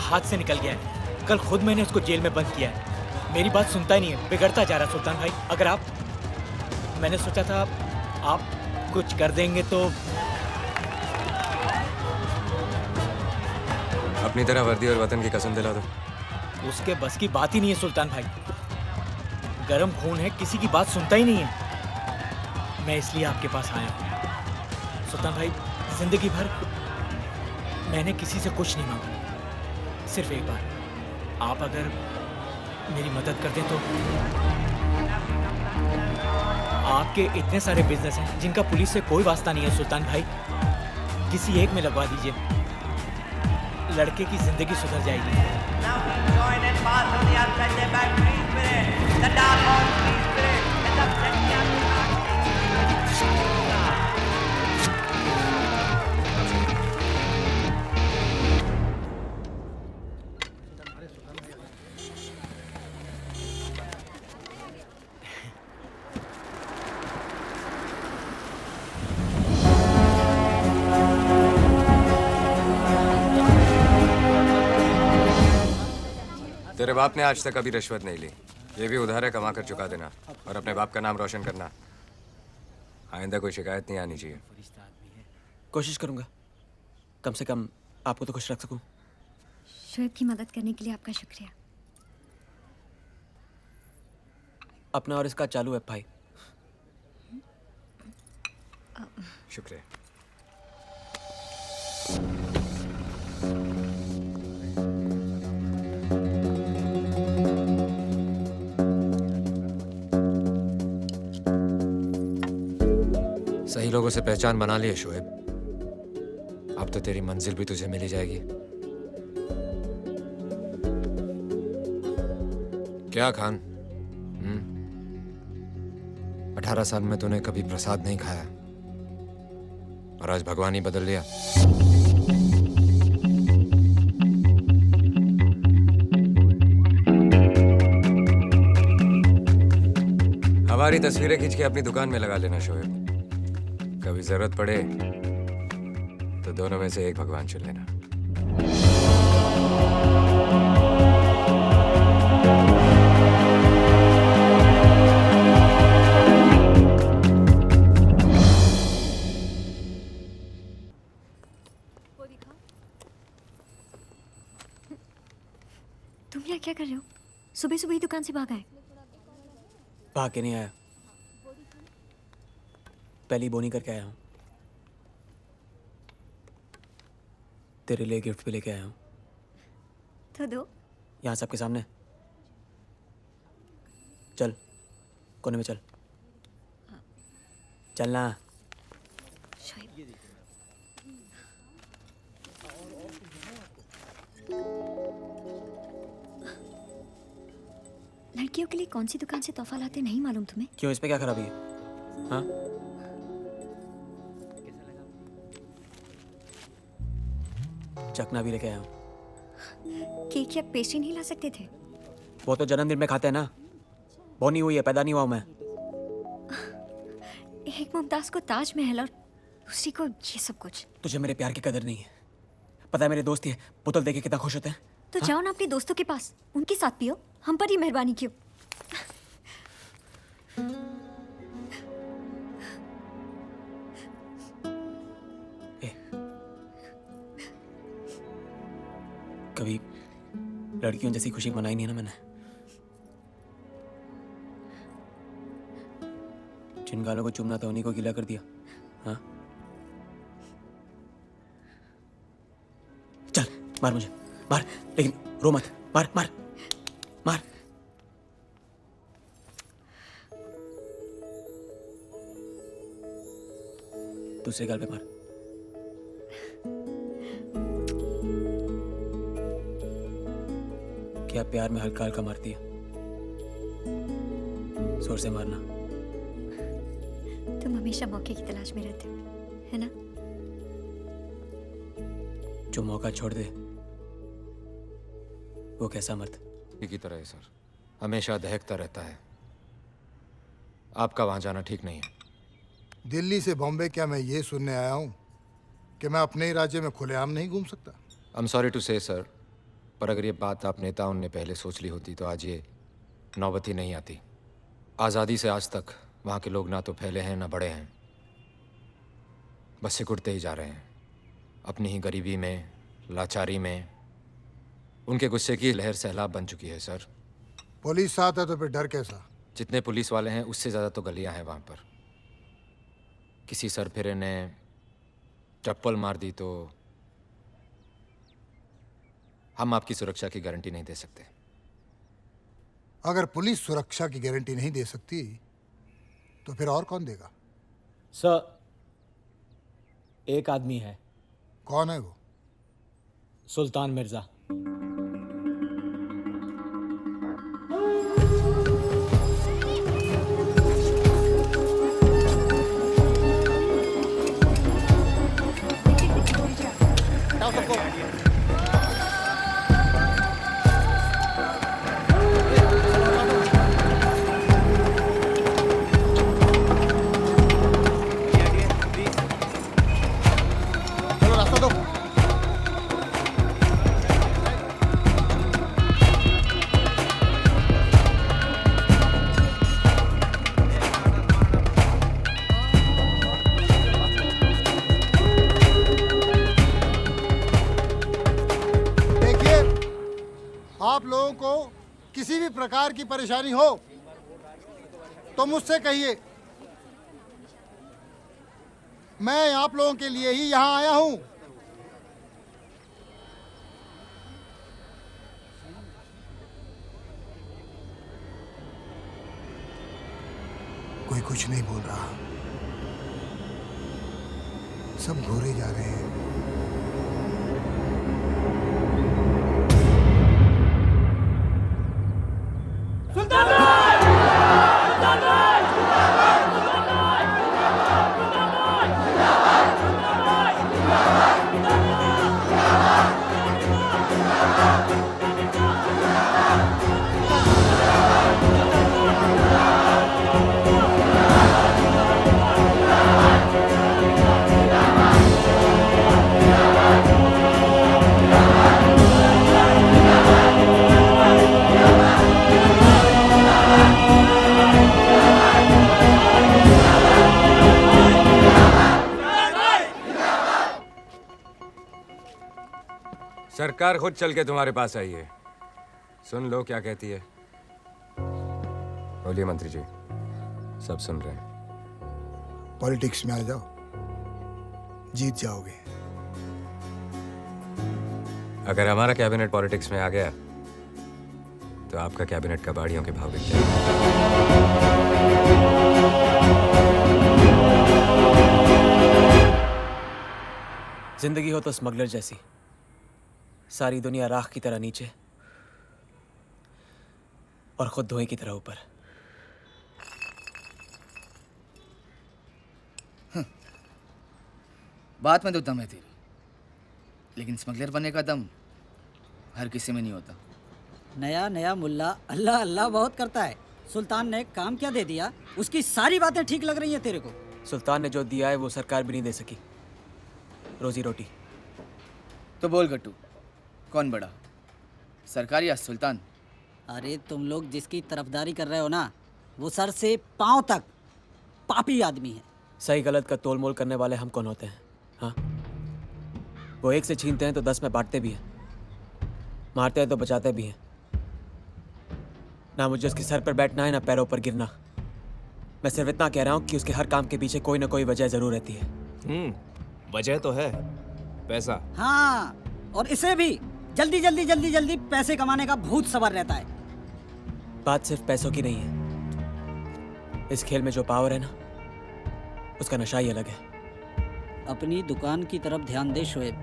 हाथ से निकल गया है। कल खुद मैंने उसको जेल में बंद किया है। मेरी बात सुनता ही नहीं है, बिगड़ता जा रहा सुल्तान भाई। अगर आप मैंने सोचा था आप कुछ कर देंगे तो। अपनी तरह वर्दी और वतन की कसम दिला दो। उसके बस की बात ही नहीं है सुल्तान भाई। गरम खून है, किसी की बात सुनता ही नहीं है। मैं इसलिए आपके पास आया हूँ सुल्तान भाई। जिंदगी भर मैंने किसी से कुछ नहीं मांगा, सिर्फ एक बार आप अगर मेरी मदद कर दें तो। आपके इतने सारे बिजनेस हैं जिनका पुलिस से कोई वास्ता नहीं है सुल्तान भाई, किसी एक में लगवा दीजिए, लड़के की जिंदगी सुधर जाएगी। तेरे बाप ने आज तक कभी रिश्वत नहीं ली। ये भी उधार है, कमा कर चुका देना और अपने बाप का नाम रोशन करना। आइंदा कोई शिकायत नहीं आनी चाहिए। कोशिश करूंगा, कम से कम आपको तो खुश रख सकूं। शोएब की मदद करने के लिए आपका शुक्रिया। अपना और इसका चालू है भाई। शुक्रिया। सही लोगों से पहचान बना ली है शोएब। अब तो तेरी मंजिल भी तुझे मिल ही जाएगी। क्या खान? 18 साल में तूने कभी प्रसाद नहीं खाया और आज भगवान ही बदल लिया। हमारी तस्वीरें खींच के अपनी दुकान में लगा लेना शोएब। कभी जरूरत पड़े तो दोनों में से एक भगवान चुन लेना। तुम यहाँ क्या कर रहे हो? सुबह सुबह ही दुकान से भाग आए। भाग के नहीं आया, पहली बोनी करके आया हूँ। तेरे लिए गिफ्ट भी लेके आया हूँ। तो दो। यहाँ सबके सामने। चल कोने में चल, चलना। लड़कियों के लिए कौन सी दुकान से तोहफा लाते नहीं मालूम तुम्हें? क्यों, इसमें क्या खराबी है? हाँ, चखना भी लेके आया हूँ। केक या पेस्ट्री नहीं ला सकते थे? वो तो जन्मदिन में खाते हैं ना, बोनी हुई है, पैदा नहीं हुआ हूं मैं। एक मुमताज को ताजमहल और दूसरी को ये सब कुछ। तुझे मेरे प्यार की कदर नहीं है। पता है मेरे दोस्त ही बोतल देके कितना खुश होते हैं। तो जाओ ना अपने दोस्तों के पास, उनके साथ पियो, हम पर ही मेहरबानी क्यों? कभी लड़कियों जैसी खुशी मनाई नहीं ना मैंने। जिन गालों को चूमना था उन्हीं को गीला कर दिया। हाँ, चल मार मुझे, मार, लेकिन रो मत। मार मार मार। दूसरे गाल पे मार। क्या प्यार में हल्का हल्का मारती है? जोर से मारना। तुम हमेशा मौके की तलाश में रहते हो, है ना? जो मौका छोड़ दे वो कैसा मर्द? की तरह है सर, हमेशा दहकता रहता है। आपका वहां जाना ठीक नहीं है। दिल्ली से बॉम्बे क्या मैं ये सुनने आया हूँ कि मैं अपने ही राज्य में खुलेआम नहीं घूम सकता? आई एम सॉरी टू से सर, पर अगर ये बात आप नेताओं ने पहले सोच ली होती तो आज ये नौबत ही नहीं आती। आज़ादी से आज तक वहाँ के लोग ना तो फैले हैं ना बड़े हैं, बस सिकुड़ते ही जा रहे हैं अपनी ही गरीबी में, लाचारी में। उनके गुस्से की लहर सैलाब बन चुकी है सर। पुलिस साथ है तो फिर डर कैसा? जितने पुलिस वाले हैं उससे ज़्यादा तो गलियां हैं वहाँ पर। किसी सरफिरे ने चप्पल मार दी तो हम आपकी सुरक्षा की गारंटी नहीं दे सकते। अगर पुलिस सुरक्षा की गारंटी नहीं दे सकती तो फिर और कौन देगा? सर, एक आदमी है। कौन है वो? सुल्तान मिर्जा। आप लोगों को किसी भी प्रकार की परेशानी हो तो मुझसे कहिए। मैं आप लोगों के लिए ही यहाँ आया हूँ। कोई कुछ नहीं बोल रहा, सब घूरे जा रहे हैं। सरकार खुद चल के तुम्हारे पास आई है, सुन लो क्या कहती है। बोलिए मंत्री जी, सब सुन रहे हैं। पॉलिटिक्स में आ जाओ, जीत जाओगे। अगर हमारा कैबिनेट पॉलिटिक्स में आ गया तो आपका कैबिनेट कबाड़ियों के भाव बिक जाएगा। जिंदगी हो तो स्मगलर जैसी, सारी दुनिया राख की तरह नीचे और खुद धुएं की तरह ऊपर। बात में तो दम है तेरी, लेकिन स्मगलर बनने का दम हर किसी में नहीं होता। नया नया मुल्ला अल्लाह अल्लाह बहुत करता है। सुल्तान ने काम क्या दे दिया, उसकी सारी बातें ठीक लग रही हैं तेरे को। सुल्तान ने जो दिया है वो सरकार भी नहीं दे सकी, रोजी रोटी। तो बोल गट्टू, कौन बड़ा, सरकार या सुल्तान? अरे तुम लोग जिसकी तरफदारी कर रहे हो ना, वो सर से पांव तक पापी आदमी है। सही गलत का तोल मोल करने वाले हम कौन होते हैं? हाँ, वो एक से छीनते हैं तो 10 में बांटते भी हैं, मारते हैं तो बचाते भी हैं। ना मुझे उसके सर पर बैठना है ना पैरों पर गिरना। मैं सिर्फ इतना कह रहा हूँ कि उसके हर काम के पीछे कोई ना कोई वजह जरूर रहती है। वजह तो है पैसा। हाँ, और इसे भी जल्दी जल्दी जल्दी जल्दी पैसे कमाने का भूत सवार रहता है। बात सिर्फ पैसों की नहीं है, इस खेल में जो पावर है ना, उसका नशा ही अलग है। अपनी दुकान की तरफ ध्यान दे शोएब।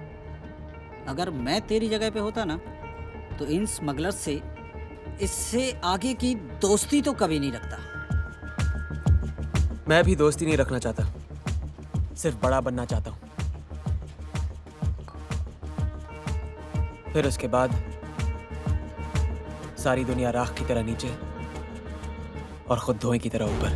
अगर मैं तेरी जगह पे होता ना, तो इन स्मगलर से इससे आगे की दोस्ती तो कभी नहीं रखता। मैं भी दोस्ती नहीं रखना चाहता, सिर्फ बड़ा बनना चाहता हूँ। फिर उसके बाद सारी दुनिया राख की तरह नीचे और खुद धुएं की तरह ऊपर।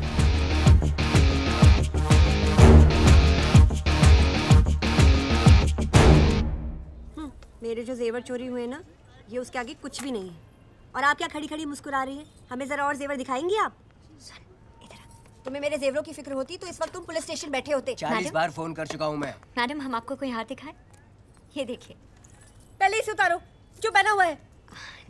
मेरे जो जेवर चोरी हुए ना, ये उसके आगे कुछ भी नहीं है। और आप क्या खड़ी खड़ी मुस्कुरा रही हैं? हमें जरा और जेवर दिखाएंगी आप? तुम्हें मेरे जेवरों की फिक्र होती तो इस वक्त तुम पुलिस स्टेशन बैठे होते। 40 बार फोन कर चुका हूँ मैं। मैडम हम आपको कोई हार दिखाएं? ये देखिए। पहले इसे उतारो, जो पहना हुआ है।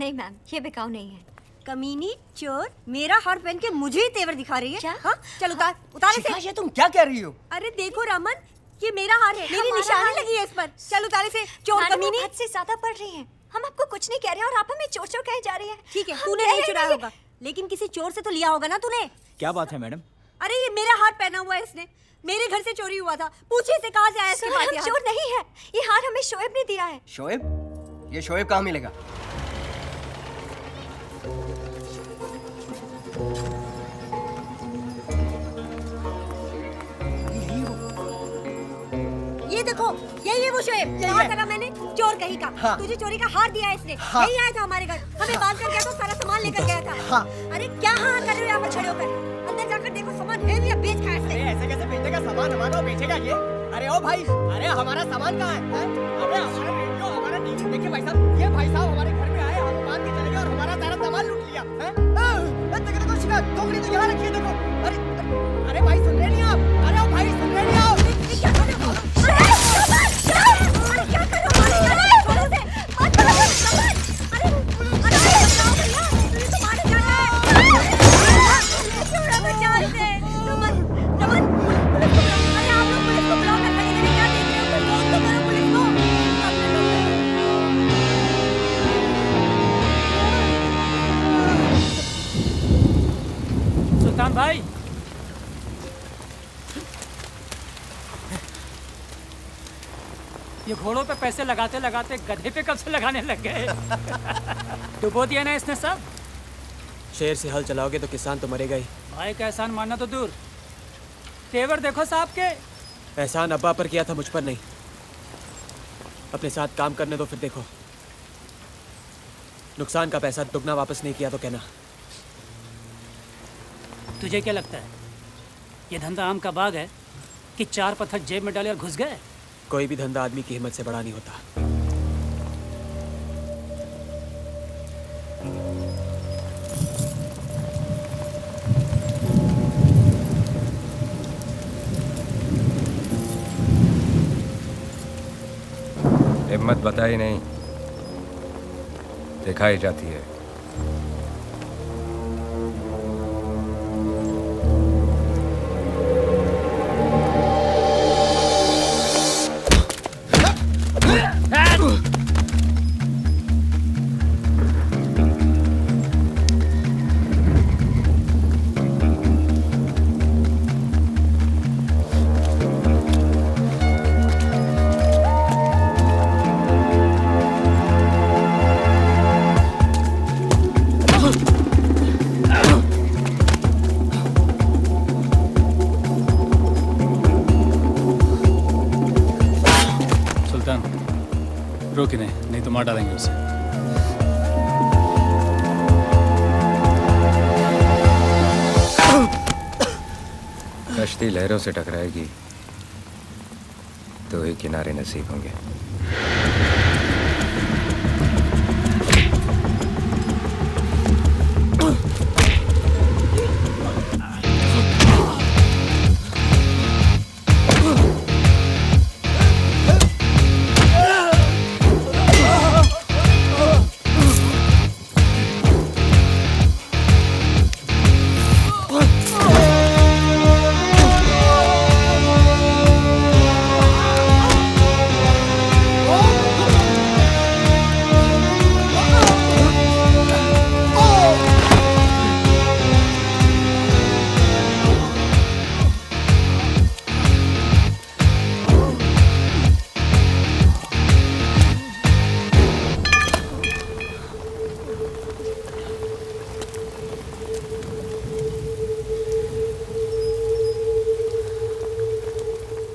नहीं मैम, ये बिकाऊ नहीं है। कमीनी चोर, मेरा हार पहन के मुझे ही तेवर दिखा रही है। क्या? हाँ, चल उतार, उतार इसे। ये तुम क्या कह रही हो? अरे देखो रामन, ये मेरा हार है, मेरी निशानी लगी है इस पर। चल उतार इसे, चोर कमीनी। हद से ज्यादा पड़ रही हैं। हम आपको कुछ नहीं कह रहे और आप हमें चोर चोर कहे जा रही हैं। ठीक है, तूने नहीं चुराया होगा, लेकिन किसी चोर से तो लिया होगा ना तूने। क्या बात है मैडम? अरे ये मेरा हार पहना हुआ है इसने, मेरे घर से चोरी हुआ था। पूछिए इसे कहाँ से आया इसके पास। हम चोर नहीं है, ये हार हमें शोएब ने दिया है। शोएब? ये शोएब कहाँ मिलेगा? ये देखो, यही है वो शोएब। कहा था ना मैंने, चोर कहीं का। हाँ। तुझे चोरी का हार दिया है इसने। हाँ। यही आया था हमारे घर, हमें बांध कर गया तो सारा सामान लेकर गया था। हाँ। अरे क्या हाँ कर रहे हो यहाँ पर खड़े होकर? अंदर जाकर देखो सामान है या बेच खाया इसने। ऐसे कैसे बेचेगा सामान हमारा और बेचेगा ये? अरे ओ भाई, अरे हमारा सामान कहाँ है? अरे हमारा रेडियो, हमारा टीवी। देखिए भाई साहब, ये भाई साहब हमारे घर में आए, हम बांध के चले गए और हमारा सारा सामान लूट लिया। देखो शिकायत, टोकरी तो यहाँ रखी है देखो। अरे भाई सुन रहे नहीं आप? अरे ओ भाई सुन रहे नहीं आप? सुल्तान भाई, ये घोड़ों पे पैसे लगाते लगाते गधे पे कब से लगाने लग गए? डुबो दिया ना इसने सब। शेर से हल चलाओगे तो किसान तो मरेगा ही। भाई का एहसान मानना तो दूर, तेवर देखो साहब के। एहसान अब्बा पर किया था, मुझ पर नहीं। अपने साथ काम करने दो फिर देखो। नुकसान का पैसा दुगना वापस नहीं किया तो कहना। तुझे क्या लगता है ये धंधा आम का बाग है कि 4 पत्थर जेब में डाले और घुस गए? कोई भी धंधा आदमी की हिम्मत से बड़ा नहीं होता। हिम्मत बताई नहीं, दिखाई जाती है। रोके नहीं तो मार डालेंगे उसे। कश्ती लहरों से टकराएगी तो ही किनारे नसीब होंगे।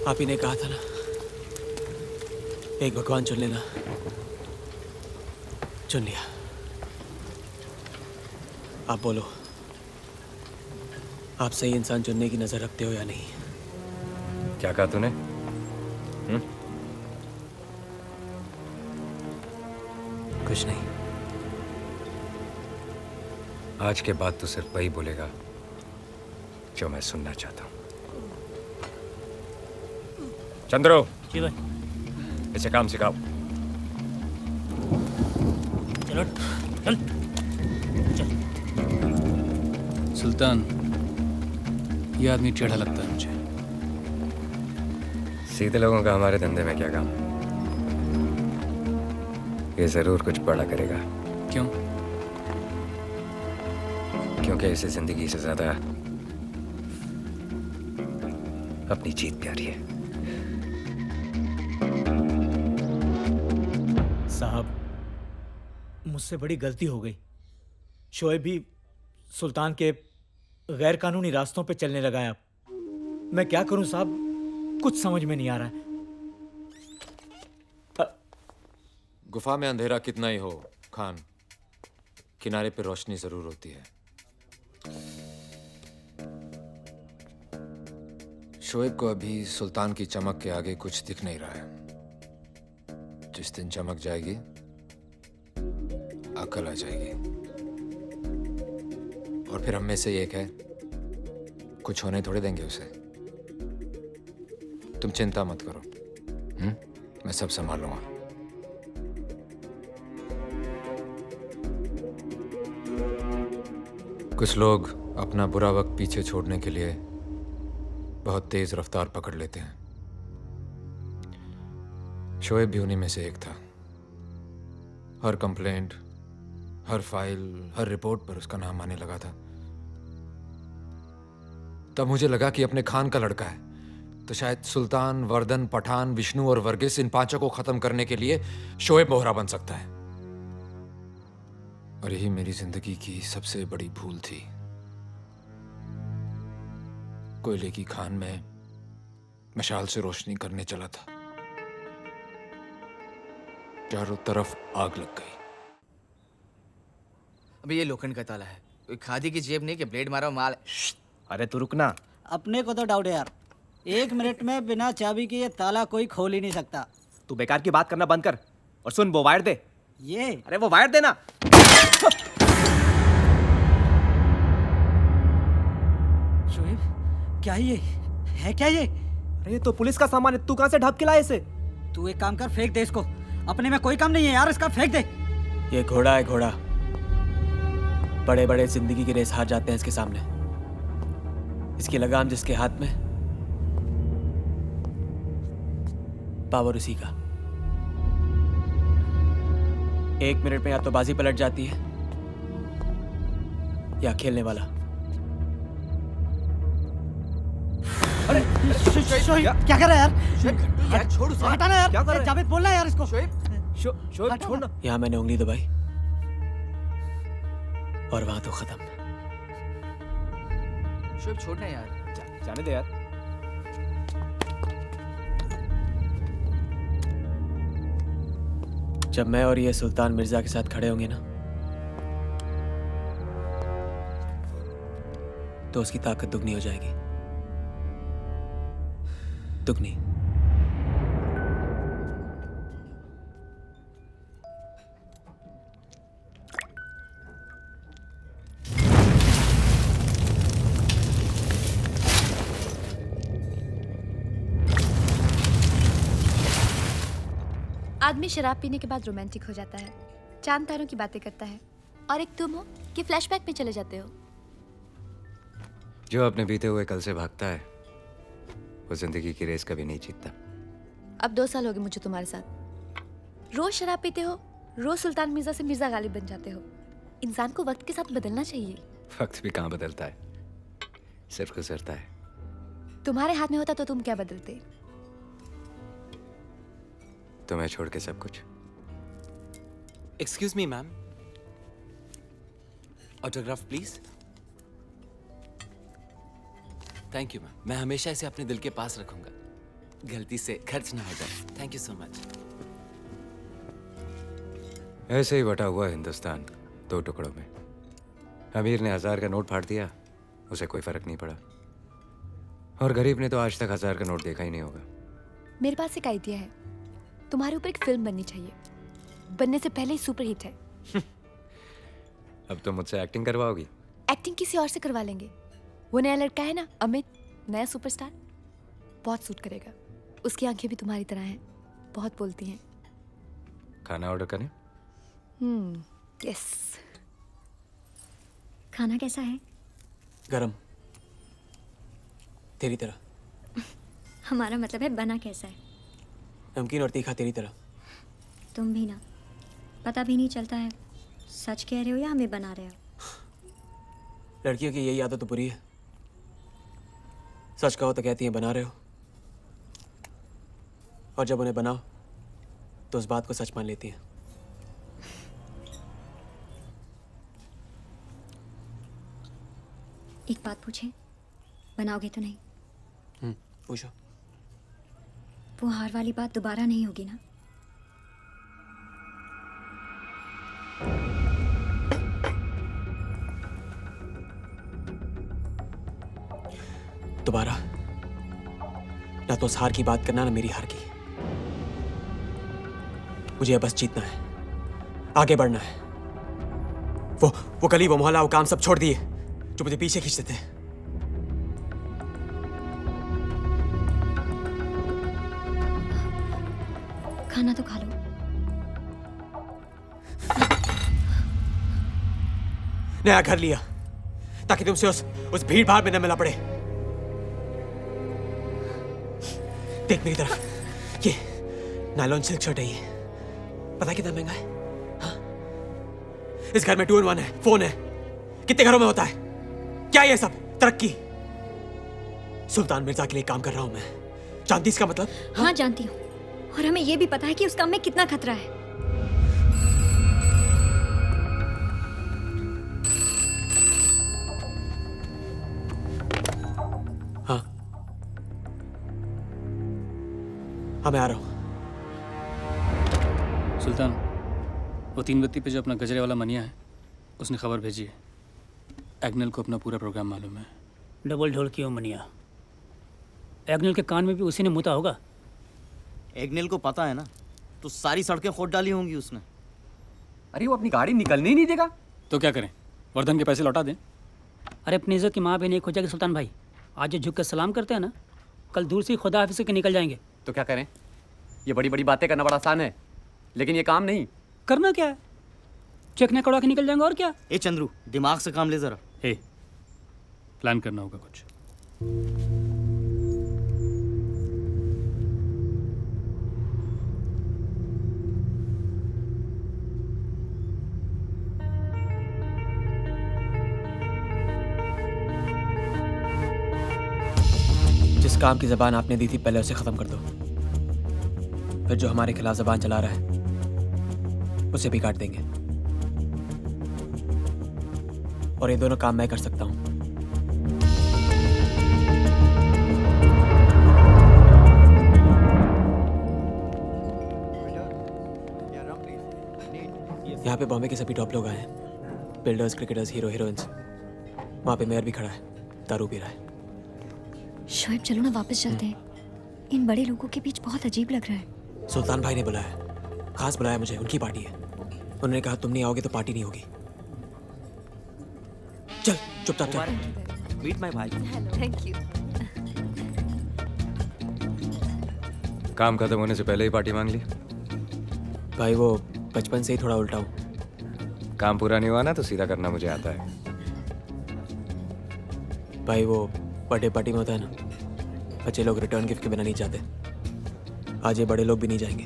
आप ही ने कहा था ना, एक भगवान चुन लेना। चुन लिया। आप बोलो, आप सही इंसान चुनने की नजर रखते हो या नहीं? क्या कहा तूने? कुछ नहीं। आज के बाद तो सिर्फ वही बोलेगा जो मैं सुनना चाहता हूँ। चंद्रो, जी भाई। इसे काम सिखाओ। चलो चल। सुल्तान, ये आदमी टेढ़ा लगता है मुझे। सीधे लोगों का हमारे धंधे में क्या काम? ये जरूर कुछ बड़ा करेगा। क्यों? क्योंकि इसे जिंदगी से ज्यादा अपनी जीत प्यारी है। साहब, मुझसे बड़ी गलती हो गई। शोएब भी सुल्तान के गैर कानूनी रास्तों पे चलने लगा है अब। मैं क्या करूं साहब, कुछ समझ में नहीं आ रहा है। गुफा में अंधेरा कितना ही हो खान, किनारे पे रोशनी जरूर होती है। शोएब को अभी सुल्तान की चमक के आगे कुछ दिख नहीं रहा है। जिस दिन चमक जाएगी, अकल आ जाएगी। और फिर हम में से एक है, कुछ होने थोड़े देंगे उसे। तुम चिंता मत करो, मैं सब संभालूंगा। कुछ लोग अपना बुरा वक्त पीछे छोड़ने के लिए बहुत तेज रफ्तार पकड़ लेते हैं। शोएब भी उन्हीं में से एक था। हर कंप्लेंट, हर फाइल, हर रिपोर्ट पर उसका नाम आने लगा था। तब मुझे लगा कि अपने खान का लड़का है तो शायद सुल्तान, वर्दन, पठान, विष्णु और वर्गीस, इन पांचों को खत्म करने के लिए शोएब मोहरा बन सकता है। और यही मेरी जिंदगी की सबसे बड़ी भूल थी। कोयले की खान में मशाल से रोशनी करने चला था, चारों तरफ आग लग गई। अबे ये लोखंड का ताला है, कोई खादी की जेब नहीं कि ब्लेड मारो माल। अरे तू रुकना। अपने को तो डाउट है यार, 1 मिनट में बिना चाबी के ये ताला कोई खोल ही नहीं सकता। तू बेकार की बात करना बंद कर और सुन, वो वायर दे। ये अरे वो वायर देना। शोएब, क्या ये है? क्या ये? अरे तो पुलिस का सामान है, तू कहां से ढक के लाया इसे? तू एक काम कर, फेंक दे इसको। अपने में कोई काम नहीं है यार, इसका फेंक दे। ये घोड़ा है, घोड़ा। बड़े बड़े जिंदगी की रेस हार जाते हैं इसके सामने। इसकी लगाम जिसके हाथ में, पावर उसी का। 1 मिनट में या तो बाजी पलट जाती है या खेलने वाला। अरे क्या कर रहा है यार? यार छोड़ उसे। हटा ना यार। क्या कर रहा है? जावेद बोलना यार इसको। शोएब छोड़ ना। यहाँ मैंने उंगली दबाई और वहां तो खत्म। शोएब छोड़ना यार। जाने दे यार। जब मैं और ये सुल्तान मिर्जा के साथ खड़े होंगे ना, तो उसकी ताकत दुगनी हो जाएगी। दुगनी। आदमी शराब पीने के बाद रोमांटिक हो जाता है, चांद तारों की बातें करता है, और एक तुम हो कि फ्लैशबैक में चले जाते हो। जो अपने बीते हुए कल से भागता है वो जिंदगी की रेस कभी नहीं जीतता। अब 2 साल हो गए मुझे तुम्हारे साथ। रोज शराब पीते हो, रोज सुल्तान मिर्जा से मिर्जा गालिब बन जाते हो। इंसान को वक्त के साथ बदलना चाहिए। वक्त भी कहाँ बदलता है, सिर्फ गुजरता है। तुम्हारे हाथ में होता तो तुम क्या बदलते? तुम्हें छोड़ के सब कुछ। Excuse me ma'am, autograph please. Thank you ma'am, मैं हमेशा इसे अपने दिल के पास रखूंगा, गलती से खर्च ना हो जाए। Thank you so much. ऐसे ही बटा हुआ हिंदुस्तान 2 टुकड़ों में। अमीर ने 1000 का नोट फाड़ दिया, उसे कोई फर्क नहीं पड़ा, और गरीब ने तो आज तक 1000 का नोट देखा ही नहीं होगा। मेरे पास एक आइडिया है, तुम्हारे ऊपर एक फिल्म बननी चाहिए, बनने से पहले ही सुपरहिट है। अब तो मुझसे एक्टिंग करवाओगी? एक्टिंग किसी और से करवा लेंगे, वो नया लड़का है ना अमित, नया सुपरस्टार, बहुत सूट करेगा। उसकी आंखें भी तुम्हारी तरह हैं, बहुत बोलती हैं। खाना ऑर्डर करें? यस। खाना कैसा है? गरम, तेरी तरह। हमारा मतलब है बना कैसा है? नमकीन और तीखा तेरी तरह। तुम भी ना, पता भी नहीं चलता है सच कह रहे हो या हमें बना रहे हो। लड़कियों की यही आदत तो बुरी है, सच कहो तो कहती हैं बना रहे हो, और जब उन्हें बनाओ तो उस बात को सच मान लेती हैं। एक बात पूछे, बनाओगे तो नहीं? पूछो। वो हार वाली बात दोबारा नहीं होगी ना? दोबारा ना तो उस हार की बात करना, ना मेरी हार की। मुझे बस जीतना है, आगे बढ़ना है। वो गली, वो मोहल्ला, वो काम सब छोड़ दिए जो मुझे पीछे खींचते थे। खाना तो खा लो। नया घर लिया ताकि तुमसे उस भीड़ भाड़ में न मिलना पड़े। देख मेरी तरफ, ये नायलॉन सिल्क शर्ट है, ये पता कितना महंगा है? हाँ? इस घर में 2-in-1 है, फोन है, कितने घरों में होता है? क्या ये सब तरक्की? सुल्तान मिर्जा के लिए काम कर रहा हूं मैं, जानती इसका मतलब? हाँ जानती हूँ, और हमें ये भी पता है कि उस काम में कितना खतरा है। हाँ मैं आ रहा हूँ। सुल्तान, वो 3 बत्ती पे जो अपना गजरे वाला मनिया है, उसने खबर भेजी है। एग्नेल को अपना पूरा प्रोग्राम मालूम है। डबल ढोल की हो मनिया। एग्नेल के कान में भी उसी ने मुता होगा। एग्नेल को पता है ना, तो सारी सड़कें खोद डाली होंगी उसने। अरे वो अपनी गाड़ी निकलने ही नहीं देगा। तो क्या करें, वर्धन के पैसे लौटा दें? अरे अपनी इज्जत की माँ भी नहीं खोजेगी सुल्तान भाई। आज जो झुक कर सलाम करते हैं ना, कल दूर से ही खुदा हाफिज़ के निकल जाएंगे। तो क्या करें? ये बड़ी बड़ी बातें करना बड़ा आसान है, लेकिन ये काम नहीं। करना क्या है, चेक कड़वा के निकल जाएंगे और क्या। ए चंद्रू, दिमाग से काम ले जरा। प्लान करना होगा कुछ। जिस काम की जबान आपने दी थी पहले उसे खत्म कर दो, फिर जो हमारे खिलाफ जबान चला रहा है उसे भी काट देंगे। और ये दोनों काम मैं कर सकता हूं। यहाँ पे बॉम्बे के सभी टॉप लोग आए हैं, बिल्डर्स, क्रिकेटर्स, हीरो, हीरोइंस। वहाँ पे मेयर भी खड़ा है, दारू पी रहा है। शोएब चलो ना वापस चलते हैं, इन बड़े लोगों के बीच बहुत अजीब लग रहा है। सुल्तान भाई ने बुलाया, खास बुलाया मुझे, उनकी पार्टी है। उन्होंने कहा तुम नहीं आओगे तो पार्टी नहीं होगी। चल चुपचाप चल। मीट माय भाई। Thank you. काम खत्म होने से पहले ही पार्टी मांग ली? भाई वो बचपन से ही थोड़ा उल्टा हूँ। काम पूरा नहीं हुआ ना तो सीधा करना मुझे आता है। भाई वो बर्थडे पार्टी में होता है ना, बच्चे लोग रिटर्न गिफ्ट के बिना नहीं जाते। आज ये बड़े लोग भी नहीं जाएंगे।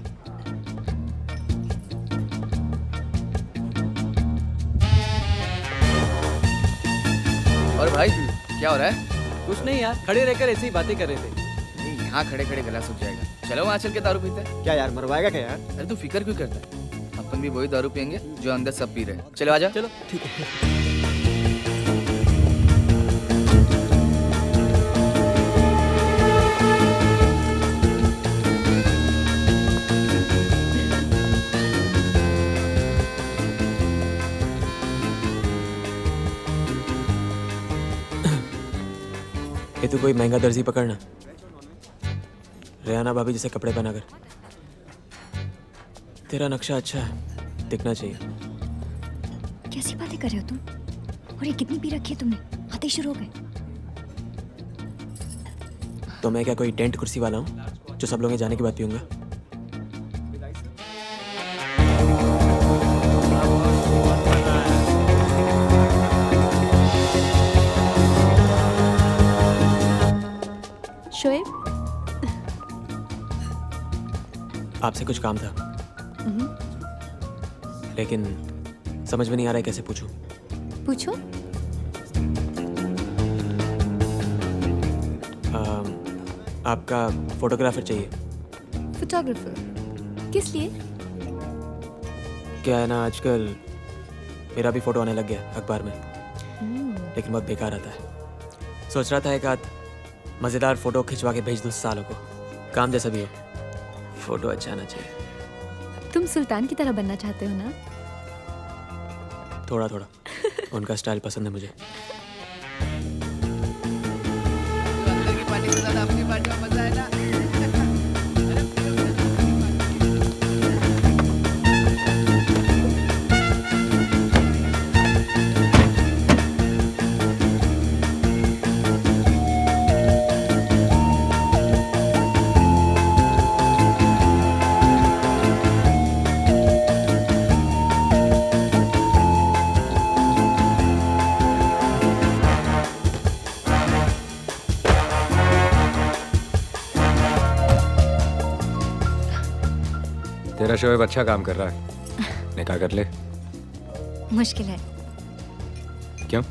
और भाई क्या हो रहा है? कुछ नहीं यार, खड़े रहकर ऐसे ही बातें कर रहे थे। यहाँ खड़े खड़े गला सूख जाएगा। चलो वहाँ चल के दारू पीते हैं। क्या यार, मरवाएगा क्या यार? अरे तू फिक्र क्यों करता है? अपन भी वही दारू पियेंगे जो अंदर सब पी रहे हैं। चलो आजा। चलो ठीक है। ये तो कोई महंगा दर्जी पकड़ना, रेहाना भाभी जैसे कपड़े पहना कर। तेरा नक्शा अच्छा है, दिखना चाहिए। कैसी बातें कर रहे हो तुम? और ये कितनी पी रखी है तुमने? आते शुरू हो गए। तो मैं क्या कोई टेंट कुर्सी वाला हूँ जो सब लोग जाने के बाद पीऊंगा? शोएब, आपसे कुछ काम था, लेकिन समझ में नहीं आ रहा है कैसे पूछूं। पूछो। आपका फोटोग्राफर चाहिए। फोटोग्राफर? किस लिए? क्या है ना, आजकल मेरा भी फोटो आने लग गया अखबार में, लेकिन बहुत बेकार आता है। सोच रहा था एक आध मज़ेदार फोटो खिंचवा के भेज दूँ सालों को, काम जैसा भी हो, फोटो अच्छा आना चाहिए। तुम सुल्तान की तरह बनना चाहते हो ना? थोड़ा थोड़ा उनका स्टाइल पसंद है मुझे। अपनी पार्टी में मजा है ना। तेरा शोएब अच्छा काम कर रहा है, निकाह कर ले। मुश्किल है। क्यों?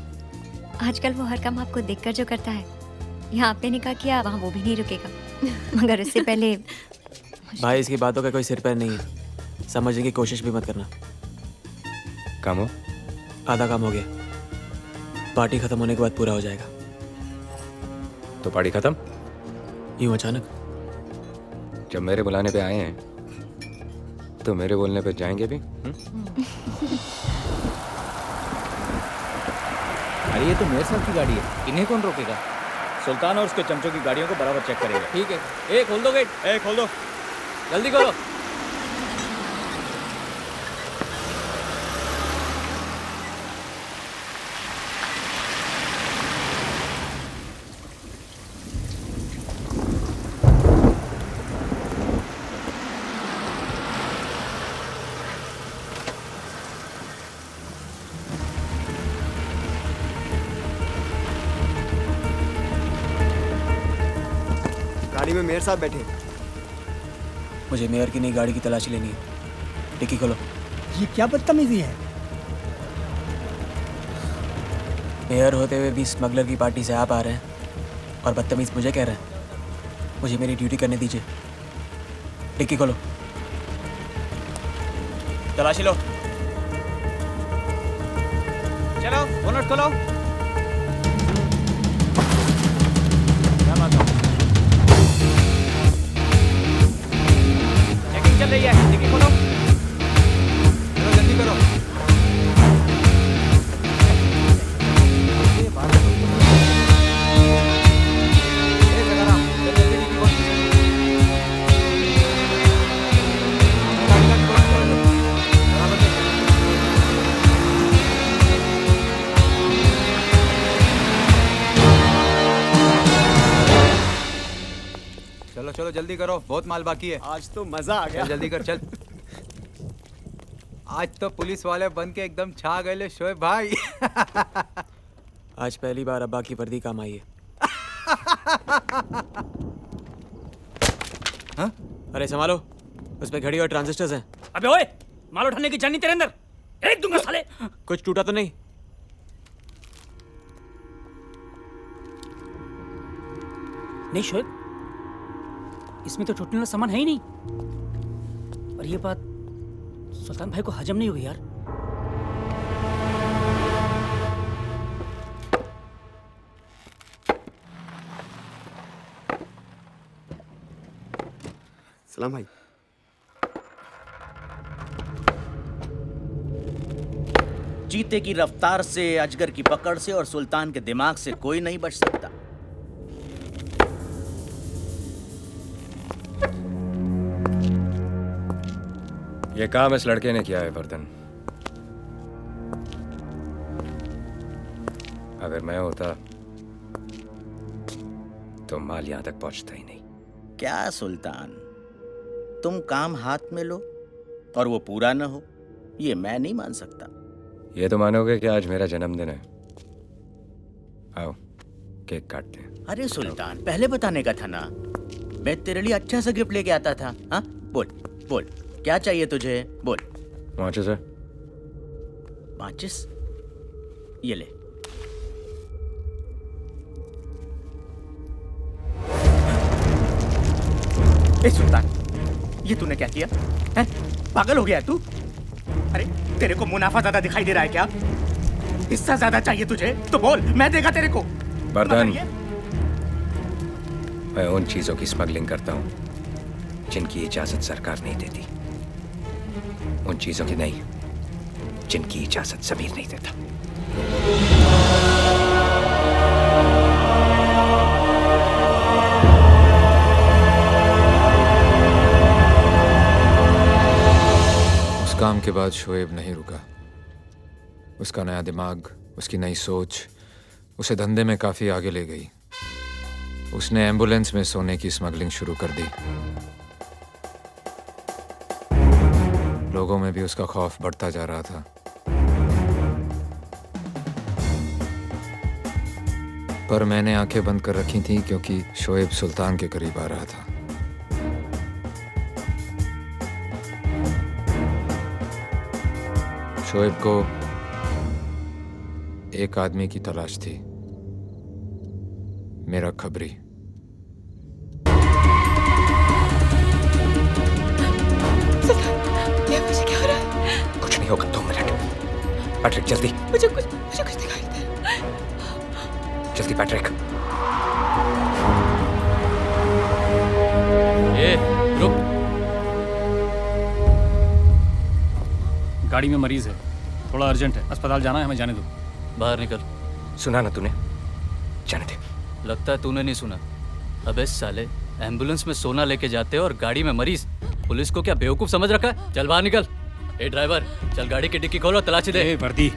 आजकल वो हर काम आपको देखकर जो करता है, यहाँ आपने निकाह किया, वहाँ वो भी नहीं रुकेगा। मगर उससे पहले भाई इसकी बातों का कोई सिर पैर नहीं है, समझने की कोशिश भी मत करना। काम हो? आधा काम हो गया, पार्टी खत्म होने के बाद पूरा हो जाएगा। तो पार्टी खत्म? यूं अचानक? जब मेरे बुलाने पे आए हैं तो मेरे बोलने पे जाएंगे भी? अरे ये तो मेरे साहब की गाड़ी है, इन्हें कौन रोकेगा? सुल्तान और उसके चमचों की गाड़ियों को बराबर चेक करेगा। ठीक है। ए खोल दो गेट। ए खोल दो, जल्दी खोलो। गाड़ी में मेयर साहब बैठे। मुझे मेयर की नई गाड़ी की तलाशी लेनी है। डिक्की खोलो। ये क्या बदतमीजी है? मेयर होते हुए भी स्मगलर की पार्टी से आप आ रहे हैं और बदतमीज मुझे कह रहे हैं। मुझे मेरी ड्यूटी करने दीजिए। डिक्की खोलो, तलाशी लो। चलो बोनट खोलो। चेकिंग चल रही है, डिक्की खोलो। चलो जल्दी करो। चलो चलो जल्दी करो, बहुत माल बाकी है। आज तो मजा आ गया। चल जल्दी कर, चल। आज तो पुलिस वाले बन के एकदम छा गए शोएब भाई। आज पहली बार अब्बा की वर्दी काम आई है। हाँ? अरे संभालो, उसमें घड़ी और ट्रांजिस्टर्स हैं। अबे ओए, माल उठाने की जानी तेरे अंदर, एक दूंगा साले। कुछ टूटा तो नहीं? नहीं शोएब, इसमें तो टूटने वाला सामान है ही नहीं। और ये बात सुल्तान भाई को हजम नहीं हुई यार। सलाम भाई। चीते की रफ्तार से, अजगर की पकड़ से और सुल्तान के दिमाग से कोई नहीं बच सकता। ये काम इस लड़के ने किया है वर्धन। अगर मैं होता तो माल यहां तक पहुंचता ही नहीं। क्या सुल्तान, तुम काम हाथ में लो और वो पूरा न हो, ये मैं नहीं मान सकता। ये तो मानोगे कि आज मेरा जन्मदिन है। आओ केक काटते हैं। अरे सुल्तान, पहले बताने का था ना, मैं तेरे लिए अच्छा सा गिफ्ट लेके आता था। हाँ बोल बोल, क्या चाहिए तुझे, बोल। माचिस है? माचिस? ये ले। ए सुल्तान, ये तूने क्या किया है? पागल हो गया है तू? अरे तेरे को मुनाफा ज्यादा दिखाई दे रहा है क्या? हिस्सा ज्यादा चाहिए तुझे तो बोल, मैं देगा तेरे को। बर्दन, मैं उन चीजों की स्मगलिंग करता हूं जिनकी इजाजत सरकार नहीं देती, उन चीजों की नहीं जिनकी इजाजत ज़मीर नहीं देता। उस काम के बाद शोएब नहीं रुका। उसका नया दिमाग, उसकी नई सोच उसे धंधे में काफी आगे ले गई। उसने एम्बुलेंस में सोने की स्मगलिंग शुरू कर दी। लोगों में भी उसका खौफ बढ़ता जा रहा था। पर मैंने आंखें बंद कर रखी थी क्योंकि शोएब सुल्तान के करीब आ रहा था। शोएब को एक आदमी की तलाश थी, मेरा खबरी। मुझे क्या हो रहा है? कुछ नहीं होगा, 2 मिनट। पैट्रिक जल्दी, मुझे कुछ दिखाई दे रहा है। जल्दी पैट्रिक। ए, रुक। गाड़ी में मरीज है, थोड़ा अर्जेंट है, अस्पताल जाना है, हमें जाने दो। बाहर निकल। सुना ना तूने? जाने दे। लगता है तूने नहीं सुना। अबे साले, एम्बुलेंस में सोना लेके जाते हो और गाड़ी में मरीज। पुलिस को क्या बेवकूफ समझ रखा है? चल बाहर निकल। ए ड्राइवर, चल गाड़ी की डिक्की खोलो, तलाशी दे। वर्दी,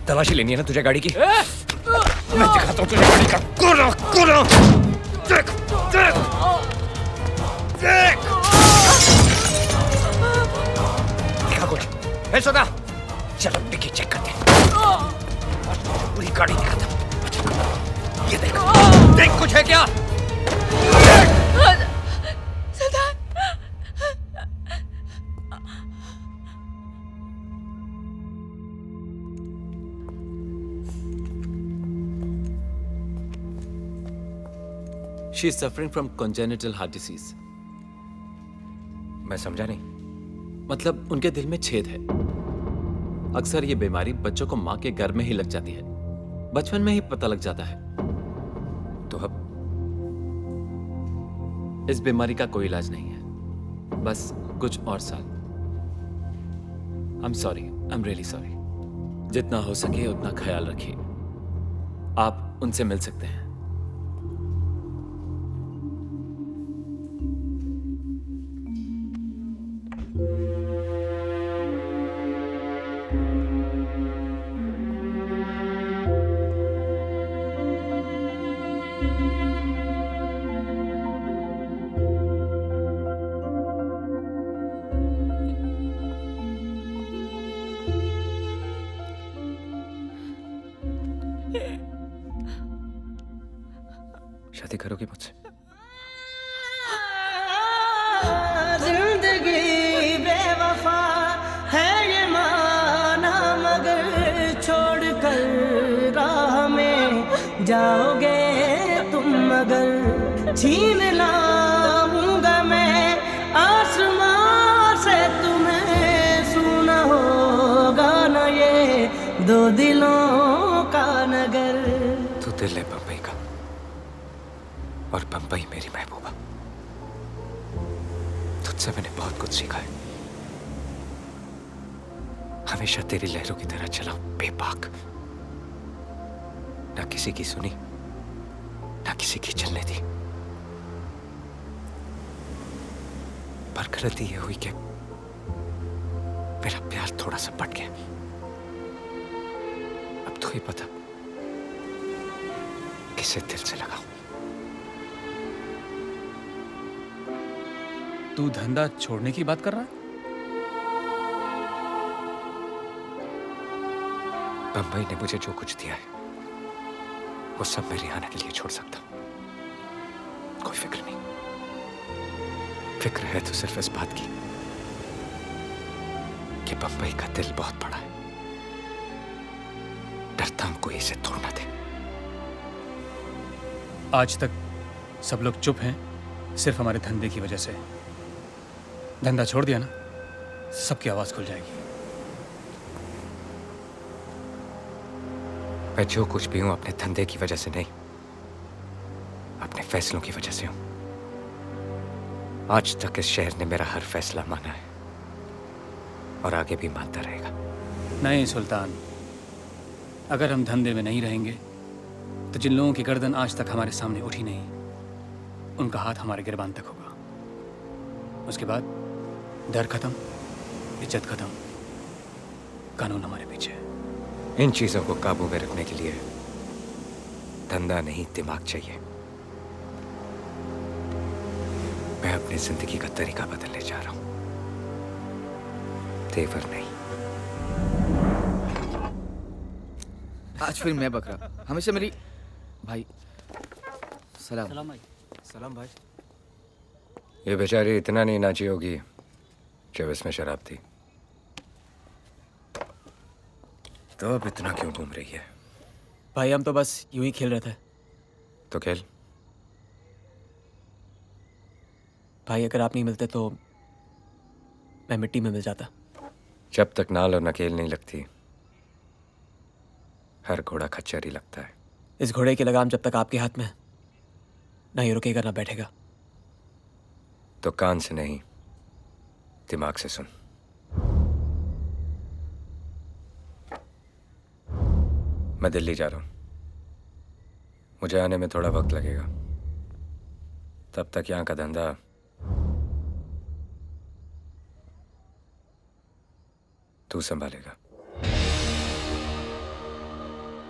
तलाशी लेनी है ना तुझे गाड़ी की? मैं दिखाता हूँ तुझे गाड़ी का। कोना देख देख देख, दिखा कुछ। ए सोना, चलो डिक्की चेक करते हैं। पूरी गाड़ी दिखाता हूँ। ये देख देख, कुछ है क्या? She is suffering from congenital heart disease. मैं समझा नहीं। मतलब उनके दिल में छेद है। अक्सर ये बीमारी बच्चों को माँ के गर्भ में ही लग जाती है, बचपन में ही पता लग जाता है। तो अब इस बीमारी का कोई इलाज नहीं है, बस कुछ और साल। I'm sorry, I'm really sorry. जितना हो सके उतना ख्याल रखिए। आप उनसे मिल सकते हैं। शादी करोगी मुझसे? जिंदगी बेवफा है ये माना, मगर छोड़ कर राह में जाओगे तुम, मगर छीन लाऊंगा मैं आसमां से तुम्हें। सुना होगा ना ये दो दिलों का नगर। तू दिल है बम्बई का और बम्बई मेरी महबूबा। तुझसे मैंने बहुत कुछ सीखा है। हमेशा तेरी लहरों की तरह चला बेबाक, ना किसी की सुनी ना किसी की चलने दी। पर गलती यह हुई कि मेरा प्यार थोड़ा सा बढ़ गया। अब तो ही पता किसे दिल से लगाऊं? तू धंधा छोड़ने की बात कर रहा है? बंबई ने मुझे जो कुछ दिया है वो सब मैं रिहाना के लिए छोड़ सकता हूं। कोई फिक्र नहीं। फिक्र है तो सिर्फ इस बात की कि बंबई का दिल बहुत बड़ा है। डरता हूं कोई इसे तोड़ ना दे। आज तक सब लोग चुप हैं सिर्फ हमारे धंधे की वजह से। धंधा छोड़ दिया ना, सबकी आवाज खुल जाएगी। मैं जो कुछ भी हूं अपने धंधे की वजह से नहीं, अपने फैसलों की वजह से हूं। आज तक इस शहर ने मेरा हर फैसला माना है और आगे भी मानता रहेगा। नहीं सुल्तान, अगर हम धंधे में नहीं रहेंगे तो जिन लोगों की गर्दन आज तक हमारे सामने उठी नहीं, उनका हाथ हमारे गिरबान तक होगा। उसके बाद डर खत्म, इज्जत खत्म, कानून हमारे पीछे है। इन चीजों को काबू में रखने के लिए धंधा नहीं, दिमाग चाहिए। मैं अपनी जिंदगी का तरीका बदलने जा रहा हूं, तेवर नहीं। आज फिर मैं बकरा, हमेशा मेरी भाई। सलाम। सलाम भाई। सलाम भाई। ये बेचारी इतना नहीं नाची होगी जब इसमें शराब थी, तो अब इतना क्यों घूम रही है? भाई हम तो बस यूं ही खेल रहे थे। तो खेल। भाई अगर आप नहीं मिलते तो मैं मिट्टी में मिल जाता। जब तक नाल और नकेल नहीं लगती, हर घोड़ा खच्चर ही लगता है। इस घोड़े की लगाम जब तक आपके हाथ में ना ही रुकेगा ना बैठेगा। तो कान से नहीं, दिमाग से सुन। मैं दिल्ली जा रहा हूं। मुझे आने में थोड़ा वक्त लगेगा। तब तक यहां का धंधा तू संभालेगा।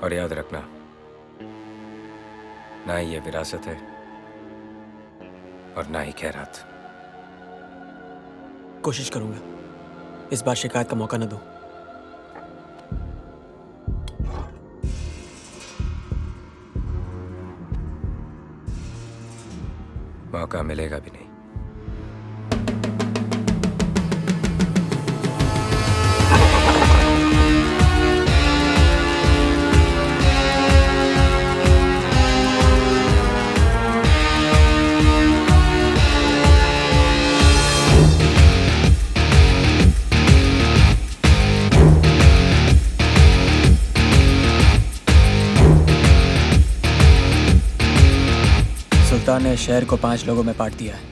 और याद रखना, ना ही ये विरासत है और ना ही खैरात। कोशिश करूंगा इस बार शिकायत का मौका न दूं। मौका मिलेगा भी नहीं। सुल्तान ने शहर को 5 लोगों में बांट दिया है।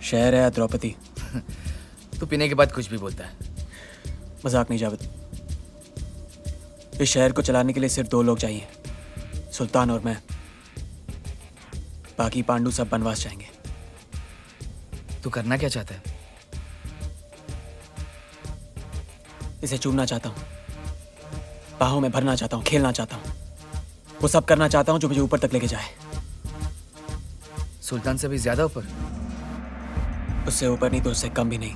शहर है या द्रौपदी। तू पीने के बाद कुछ भी बोलता है। मजाक नहीं जावेद। इस शहर को चलाने के लिए सिर्फ 2 लोग चाहिए, सुल्तान और मैं। बाकी पांडु सब बनवास जाएंगे। तू करना क्या चाहता है? इसे चूमना चाहता हूँ, बाहों में भरना चाहता हूँ, खेलना चाहता हूँ। वो सब करना चाहता हूँ जो मुझे ऊपर तक लेके जाए। सुल्तान से भी ज्यादा ऊपर? उससे ऊपर नहीं तो उससे कम भी नहीं।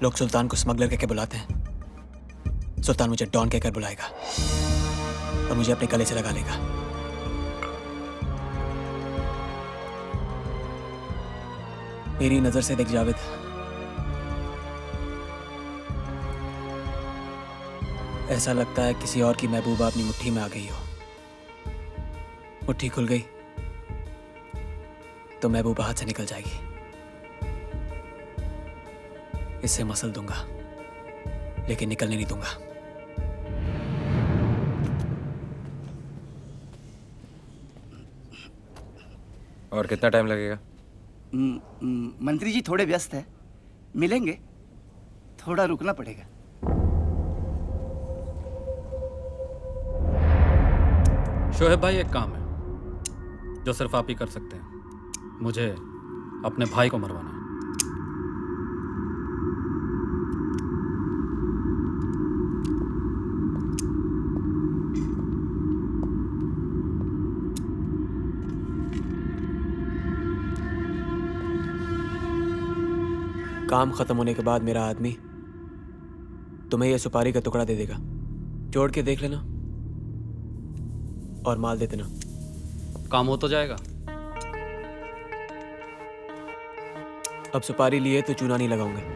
लोग सुल्तान को स्मगलर कहकर बुलाते हैं। सुल्तान मुझे डॉन कहकर बुलाएगा और मुझे अपने गले से लगा लेगा। मेरी नजर से देख जावेद, ऐसा लगता है किसी और की महबूबा अपनी मुट्ठी में आ गई हो। मुट्ठी खुल गई तो महबूबा हाथ से निकल जाएगी। इससे मसल दूंगा लेकिन निकलने नहीं दूंगा। और कितना टाइम लगेगा? मंत्री जी थोड़े व्यस्त है, मिलेंगे, थोड़ा रुकना पड़ेगा। शोहेब भाई, एक काम है जो सिर्फ आप ही कर सकते हैं। मुझे अपने भाई को मरवाना है। काम खत्म होने के बाद मेरा आदमी तुम्हें ये सुपारी का टुकड़ा दे देगा। जोड़ के देख लेना और माल दे देना। काम हो तो जाएगा। अब सुपारी लिए तो चूना नहीं लगाऊंगा।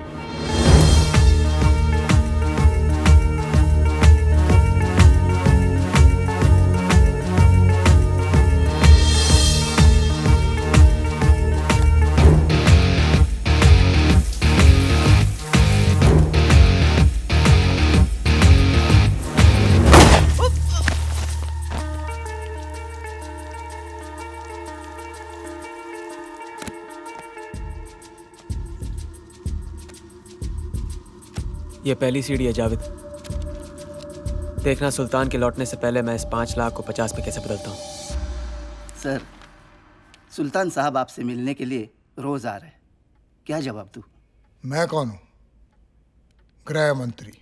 ये पहली सीढ़ी है जावेद। देखना सुल्तान के लौटने से पहले मैं इस 5 लाख को 50 में कैसे बदलता हूँ। सर, सुल्तान साहब आपसे मिलने के लिए रोज आ रहे हैं। क्या जवाब दूँ? मैं कौन हूँ? गृह मंत्री।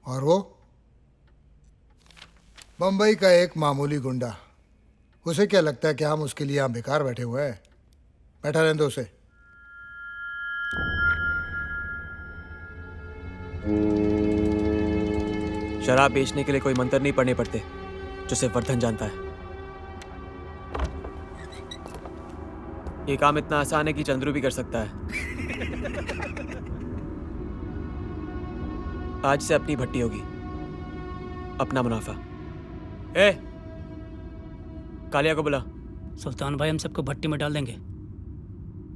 और वो बंबई का एक मामूली गुंडा। उसे क्या लगता है कि हम उसके लिए यहाँ बेकार बैठे हुए हैं? बैठा रहने दो उसे। शराब बेचने के लिए कोई मंत्र नहीं पढ़ने पड़ते, जो सिर्फ वर्धन जानता है। ये काम इतना आसान है कि चंद्रू भी कर सकता है। आज से अपनी भट्टी होगी, अपना मुनाफा। ए, कालिया को बुला। सुल्तान भाई, हम सबको भट्टी में डाल देंगे।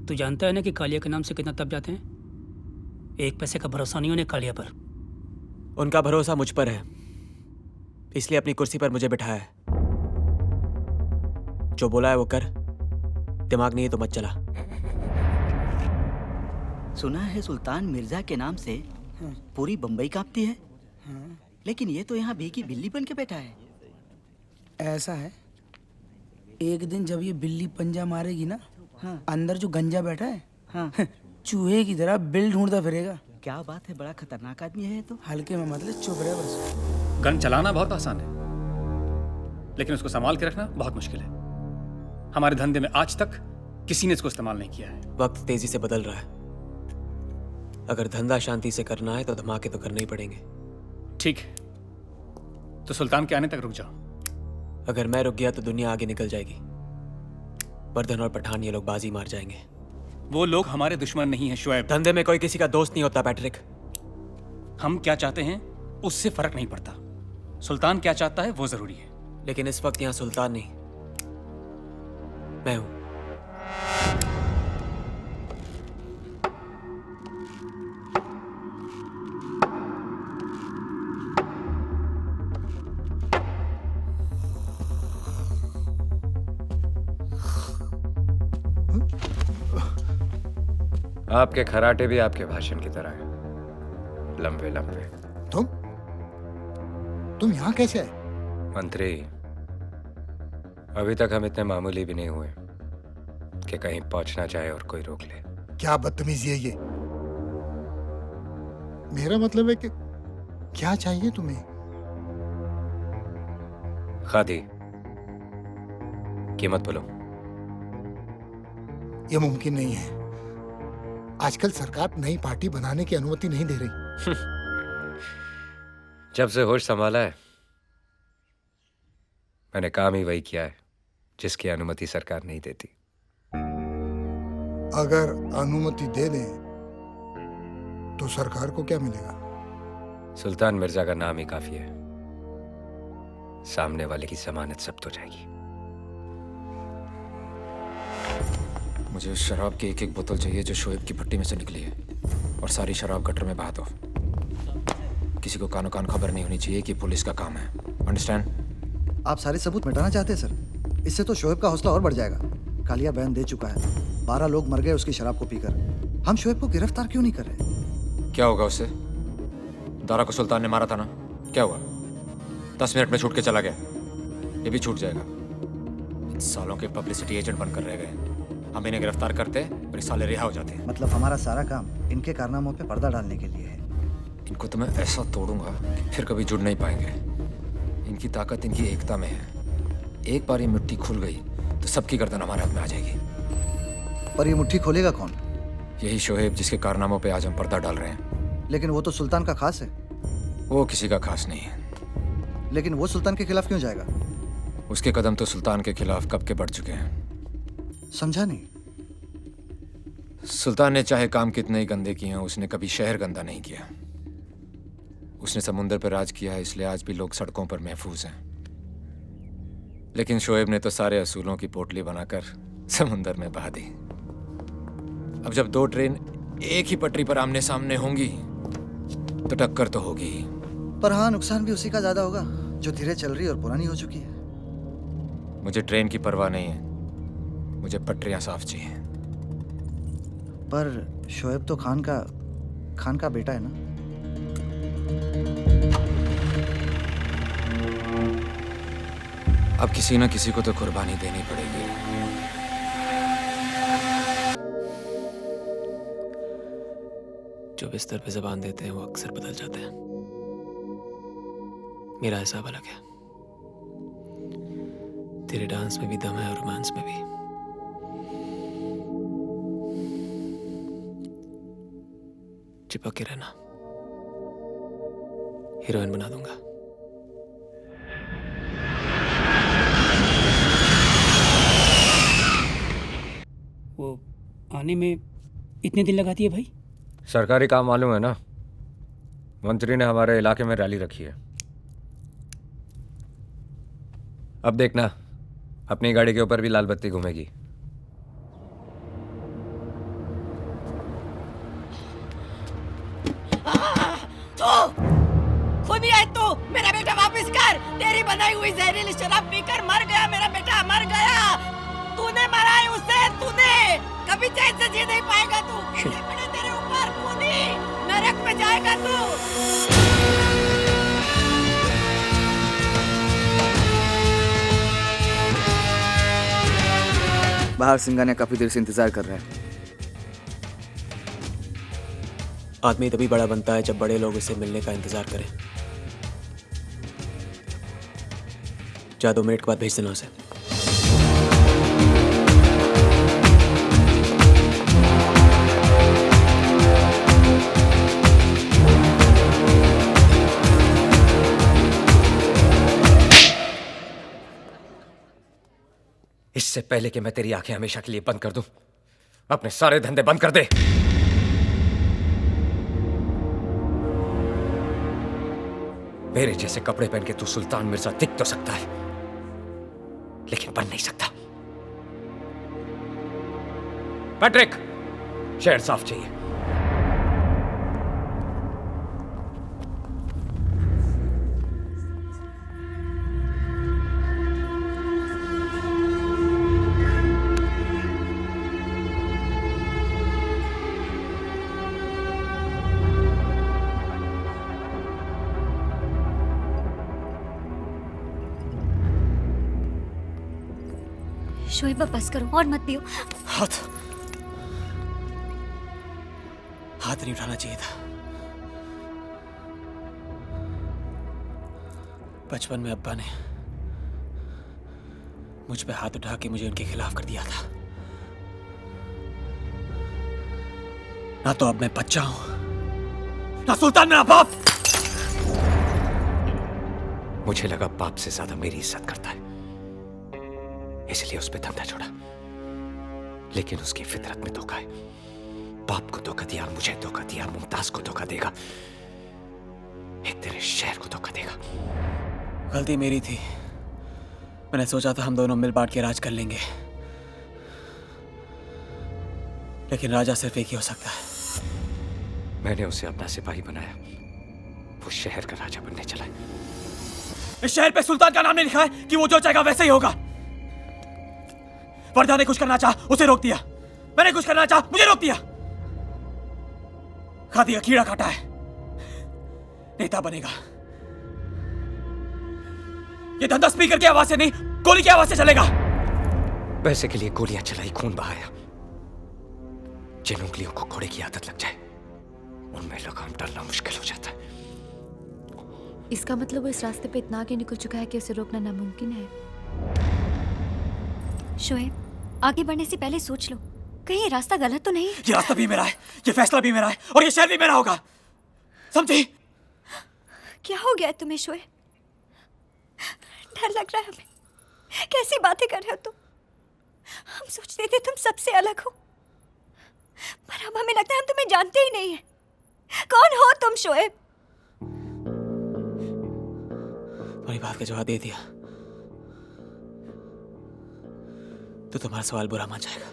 तू जानता है ना कि कालिया के नाम से कितना तप जाते हैं। एक पैसे का भरोसा नहीं उन्हें कालिया पर। उनका भरोसा मुझ पर है, इसलिए अपनी कुर्सी पर मुझे बिठाया है। जो बोला है वो कर, दिमाग नहीं है तो मत चला। सुना है सुल्तान मिर्जा के नाम से पूरी बंबई कांपती है, लेकिन ये तो यहाँ भीगी बिल्ली बन के बैठा है। ऐसा है, एक दिन जब ये बिल्ली पंजा मारेगी ना, अंदर जो गंजा बैठा है चूहे की तरह बिल ढूंढता फिरेगा। क्या बात है, बड़ा खतरनाक आदमी है तो। हल्के में मतलब चुप रहे बस। गन चलाना बहुत आसान है, लेकिन उसको संभाल के रखना बहुत मुश्किल है। हमारे धंधे में आज तक किसी ने इसको इस्तेमाल नहीं किया है। वक्त तेजी से बदल रहा है। अगर धंधा शांति से करना है तो धमाके तो करने ही पड़ेंगे। ठीक है, तो सुल्तान के आने तक रुक जाओ। अगर मैं रुक गया तो दुनिया आगे निकल जाएगी। वर्धन और पठान ये लोग बाजी मार जाएंगे। वो लोग हमारे दुश्मन नहीं हैं शुएब। धंधे में कोई किसी का दोस्त नहीं होता पैट्रिक। हम क्या चाहते हैं उससे फर्क नहीं पड़ता, सुल्तान क्या चाहता है वो जरूरी है। लेकिन इस वक्त यहाँ सुल्तान नहीं, मैं हूं। आपके खराटे भी आपके भाषण की तरह हैं, लंबे लंबे। तुम यहाँ कैसे आए? मंत्री, अभी तक हम इतने मामूली भी नहीं हुए कि कहीं पहुंचना चाहे और कोई रोक ले। क्या बदतमीजी है ये? मेरा मतलब है कि क्या चाहिए तुम्हें? खादी, कीमत बोलो। ये मुमकिन नहीं है। आजकल सरकार नई पार्टी बनाने की अनुमति नहीं दे रही। जब से होश संभाला है मैंने काम ही वही किया है जिसकी अनुमति सरकार नहीं देती। अगर अनुमति दे दें तो सरकार को क्या मिलेगा? सुल्तान मिर्जा का नाम ही काफी है, सामने वाले की जमानत जब्त हो जाएगी। मुझे उस शराब की एक एक बोतल चाहिए जो शोएब की भट्टी में से निकली है, और सारी शराब गटर में बहा दो। किसी को कानो कान खबर नहीं होनी चाहिए कि पुलिस का काम है। अंडरस्टैंड? आप सारे सबूत मिटाना चाहते हैं सर? इससे तो शोएब का हौसला और बढ़ जाएगा। कालिया बयान दे चुका है, 12 लोग मर गए उसकी शराब को पीकर। हम शोएब को गिरफ्तार क्यों नहीं कर रहे? क्या होगा उससे? दारा को सुल्तान ने मारा था ना, क्या हुआ? 10 मिनट में छूट के चला गया, ये भी छूट जाएगा। इन सालों के पब्लिसिटी एजेंट बनकर रह गए। हम इन्हें गिरफ्तार करते और ये साले रिहा हो जाते हैं। मतलब हमारा सारा काम इनके कारनामों पे पर्दा डालने के लिए है। इनको तो मैं ऐसा तोड़ूंगा कि फिर कभी जुड़ नहीं पाएंगे। इनकी ताकत इनकी एकता में है। एक बार ये मुट्ठी खुल गई तो सबकी गर्दन हमारे हाथ में आ जाएगी। पर ये मुट्ठी खोलेगा कौन? यही शोएब जिसके कारनामों पे आज हम पर्दा डाल रहे हैं। लेकिन वो तो सुल्तान का खास है। वो किसी का खास नहीं है। लेकिन वो सुल्तान के खिलाफ क्यों जाएगा? उसके कदम तो सुल्तान के खिलाफ कब के बढ़ चुके हैं। समझा नहीं। सुल्तान ने चाहे काम कितने ही गंदे किए हों, उसने कभी शहर गंदा नहीं किया। उसने समुंदर पर राज किया है, इसलिए आज भी लोग सड़कों पर महफूज हैं। लेकिन शोएब ने तो सारे असूलों की पोटली बनाकर समुंदर में बहा दी। अब जब दो ट्रेन एक ही पटरी पर आमने सामने होंगी तो टक्कर तो होगी ही। पर हाँ, नुकसान भी उसी का ज्यादा होगा जो धीरे चल रही और पुरानी हो चुकी है। मुझे ट्रेन की परवाह नहीं है, मुझे पटरियां साफ चाहिए। पर शोएब तो खान का बेटा है ना। अब किसी न किसी को तो कुर्बानी देनी पड़ेगी। जो बिस्तर पे जबान देते हैं वो अक्सर बदल जाते हैं। मेरा हिसाब अलग है। तेरे डांस में भी दम है और रोमांस में भी। चिपक के रहना, हीरोइन बना दूंगा। वो आने में इतने दिन लगाती है भाई? सरकारी काम मालूम है ना, मंत्री ने हमारे इलाके में रैली रखी है। अब देखना, अपनी गाड़ी के ऊपर भी लाल बत्ती घूमेगी। खुद ही है तू, मेरा बेटा वापस कर। तेरी बनाई हुई जहरीली शराब पीकर मर गया मेरा बेटा, मर गया। तूने मारा है उसे, तूने। कभी चैन से जी नहीं पाएगा तू। पड़े तेरे ऊपर खूनी, नरक में जाएगा तू। बाहर सिंगानिया काफी देर से इंतजार कर रहा है। आदमी तभी बड़ा बनता है जब बड़े लोग उसे मिलने का इंतजार करें। जा 2 मिनट के बाद भेज देना उसे। इससे पहले कि मैं तेरी आंखें हमेशा के लिए बंद कर दूं, अपने सारे धंधे बंद कर दे। मेरे जैसे कपड़े पहन के तू सुल्तान मिर्जा दिख तो सकता है, लेकिन बन नहीं सकता। पैट्रिक, शहर साफ चाहिए। शोएब बस करो और मत पियो। हाथ नहीं उठाना चाहिए था। बचपन में अब्बा ने मुझ पे हाथ उठा के मुझे उनके खिलाफ कर दिया था। ना तो अब मैं बच्चा हूं, ना सुल्तान मेरा बाप। मुझे लगा बाप से ज्यादा मेरी इज्जत करता है, इसलिए उस पे धंधा छोड़ा। लेकिन उसकी फितरत में धोखा है। बाप को धोखा दिया, मुझे धोखा दिया, मुमताज को धोखा देगा, एक तेरे शहर को धोखा देगा। गलती मेरी थी। मैंने सोचा था हम दोनों मिल बांट के राज कर लेंगे, लेकिन राजा सिर्फ एक ही हो सकता है। मैंने उसे अपना सिपाही बनाया, वो शहर का राजा बनने चला है। इस शहर पे सुल्तान का नाम नहीं लिखा है कि वो जो चाहेगा वैसे ही होगा। वर्दा ने कुछ करना चाहा, उसे रोक दिया। मैंने कुछ करना चाहा, मुझे रोक दिया। खादी का कीड़ा काटा है, नेता बनेगा। ये धंधा स्पीकर की आवाज से नहीं, गोली की आवाज से चलेगा। पैसे के लिए गोलियां चलाई, खून बहाया। जिन उंगलियों को घोड़े की आदत लग जाए, उनमें लगाम डालना मुश्किल हो जाता है। इसका मतलब वो इस रास्ते पे इतना आगे निकल चुका है कि उसे रोकना नामुमकिन है। शोएब, आगे बढ़ने से पहले सोच लो, कहीं ये रास्ता गलत तो नहीं है? ये रास्ता भी मेरा है, ये फैसला भी मेरा है और ये शहर भी मेरा होगा, समझी? क्या हो गया है तुम्हें शोएब? डर लग रहा है हमें। कैसी बातें कर रहे हो तुम? हम सोचते थे तुम सबसे अलग हो, पर अब हमें लगता है हम तुम्हें जानते ही नहीं है। कौन हो तुम शोएब? तुम्हारी बात का जवाब दे दिया तो तुम्हारा सवाल बुरा मान जाएगा।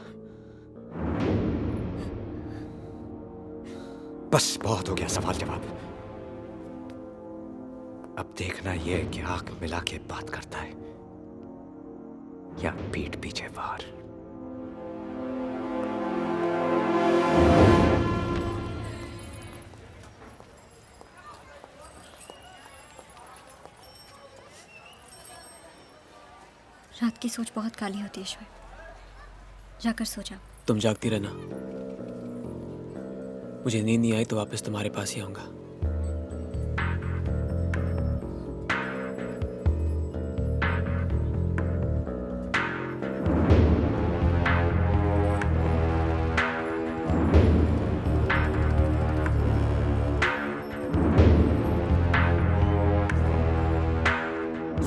बस बहुत हो गया सवाल जवाब। अब देखना यह है कि आंख मिला के बात करता है या पीठ पीछे वार। रात की सोच बहुत काली होती है शोएब, जाकर सो जाओ। तुम जागती रहना, मुझे नींद नहीं आई तो वापस तुम्हारे पास ही आऊंगा।